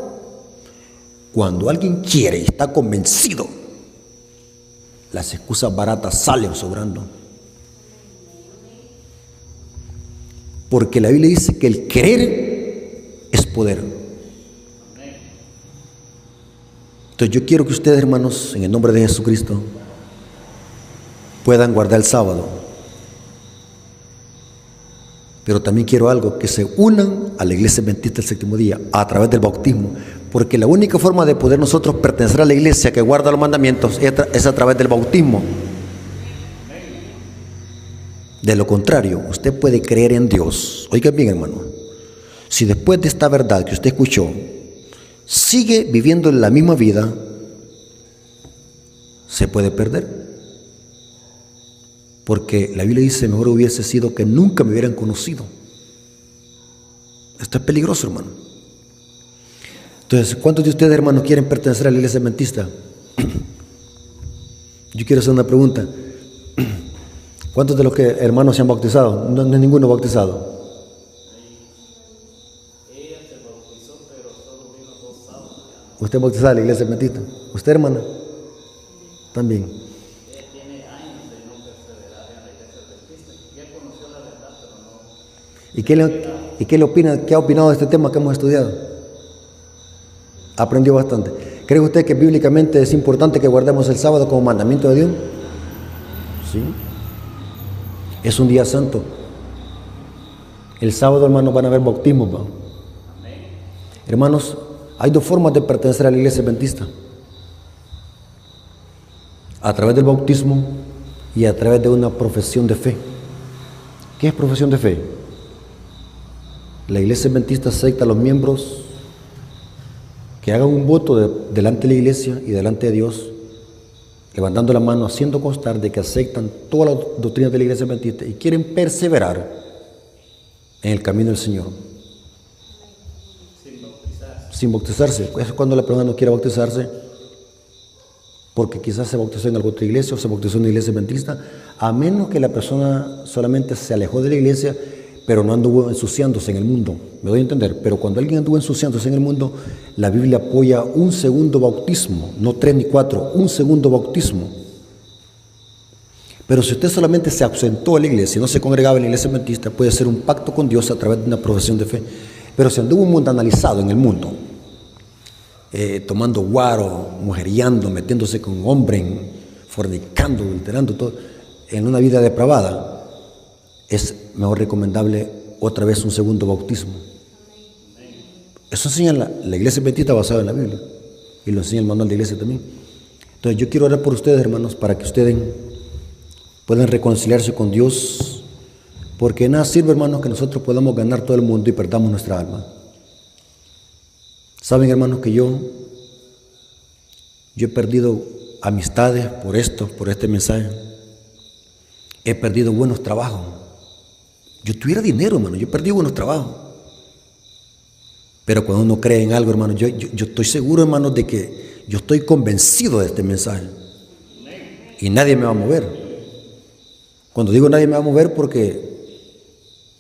Cuando alguien quiere y está convencido, las excusas baratas salen sobrando. Porque la Biblia dice que el querer es poder. Entonces yo quiero que ustedes, hermanos, en el nombre de Jesucristo, puedan guardar el sábado. Pero también quiero algo, que se unan a la iglesia adventista del séptimo día a través del bautismo, porque la única forma de poder nosotros pertenecer a la iglesia que guarda los mandamientos es a través del bautismo. De lo contrario, usted puede creer en Dios. Oiga bien, hermano, si después de esta verdad que usted escuchó sigue viviendo la misma vida, se puede perder. Porque la Biblia dice, mejor hubiese sido que nunca me hubieran conocido. Esto es peligroso, hermano. Entonces, ¿cuántos de ustedes, hermanos, quieren pertenecer a la iglesia adventista? Yo quiero hacer una pregunta. ¿Cuántos de los que hermanos se han bautizado? No es ninguno bautizado. Ella se bautizó, pero solo vino 2 sábados. ¿Usted es bautizada en la iglesia adventista? ¿Usted, hermana? También. Ella tiene años de no perseverar en la iglesia adventista. Ya conoció la verdad, pero no. ¿Y qué le opina? ¿Qué ha opinado de este tema que hemos estudiado? Aprendió bastante. ¿Cree usted que bíblicamente es importante que guardemos el sábado como mandamiento de Dios? Sí. Es un día santo. El sábado, hermanos, van a haber bautismos, ¿va? Hermanos, hay 2 formas de pertenecer a la iglesia adventista: a través del bautismo y a través de una profesión de fe. ¿Qué es profesión de fe? La iglesia adventista acepta a los miembros que hagan un voto delante de la iglesia y delante de Dios, levantando la mano, haciendo constar de que aceptan todas las doctrinas de la iglesia adventista y quieren perseverar en el camino del Señor. Sin bautizarse. Eso es cuando la persona no quiere bautizarse, porque quizás se bautizó en alguna otra iglesia o se bautizó en una iglesia adventista, a menos que la persona solamente se alejó de la iglesia, pero no anduvo ensuciándose en el mundo. ¿Me doy a entender? Pero cuando alguien anduvo ensuciándose en el mundo, la Biblia apoya un segundo bautismo, no 3 ni 4, un segundo bautismo. Pero si usted solamente se ausentó de la iglesia y no se congregaba en la iglesia adventista, puede hacer un pacto con Dios a través de una profesión de fe. Pero si anduvo mundanalizado en el mundo, tomando guaro, mujeriando, metiéndose con hombres, fornicando, adulterando, todo, en una vida depravada, es mejor recomendable otra vez un segundo bautismo. Eso enseña la iglesia adventista basada en la Biblia, y lo enseña el manual de iglesia también. Entonces yo quiero orar por ustedes, hermanos, para que ustedes puedan reconciliarse con Dios, porque nada sirve, hermanos, que nosotros podamos ganar todo el mundo y perdamos nuestra alma. Saben, hermanos, que yo he perdido amistades por este mensaje. He perdido buenos trabajos. Yo tuviera dinero, hermano, yo he perdido buenos trabajos. Pero cuando uno cree en algo, hermano, yo estoy seguro, hermano, de que yo estoy convencido de este mensaje. Y nadie me va a mover. Cuando digo nadie me va a mover, porque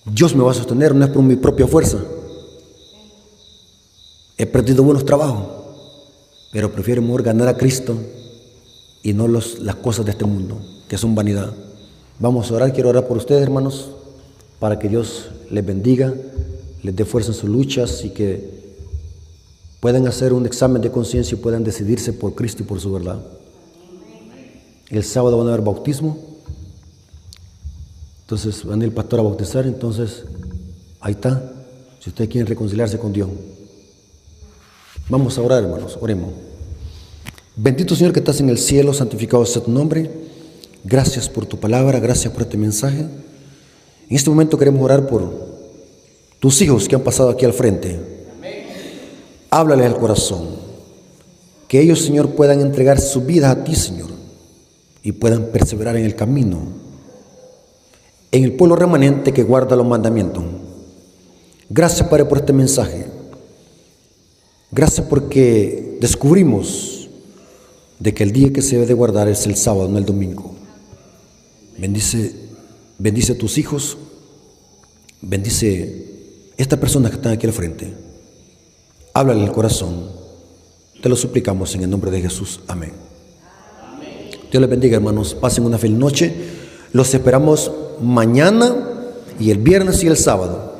Dios me va a sostener, no es por mi propia fuerza. He perdido buenos trabajos, pero prefiero mejor ganar a Cristo y no las cosas de este mundo, que son vanidad. Vamos a orar. Quiero orar por ustedes, hermanos, para que Dios les bendiga, les dé fuerza en sus luchas y que puedan hacer un examen de conciencia y puedan decidirse por Cristo y por su verdad. El sábado van a haber bautismo, entonces van a ir el pastor a bautizar. Entonces ahí está, si ustedes quieren reconciliarse con Dios. Vamos a orar, hermanos, oremos. Bendito Señor que estás en el cielo, santificado sea tu nombre. Gracias por tu palabra, gracias por este mensaje. En este momento queremos orar por tus hijos que han pasado aquí al frente. Háblales al corazón, que ellos, Señor, puedan entregar su vida a ti, Señor, y puedan perseverar en el camino, en el pueblo remanente que guarda los mandamientos. Gracias, Padre, por este mensaje. Gracias porque descubrimos de que el día que se debe de guardar es el sábado, no el domingo. Bendice a tus hijos, bendice a estas personas que están aquí al frente. Háblale al corazón. Te lo suplicamos en el nombre de Jesús. Amén. Dios les bendiga, hermanos. Pasen una feliz noche. Los esperamos mañana y el viernes y el sábado.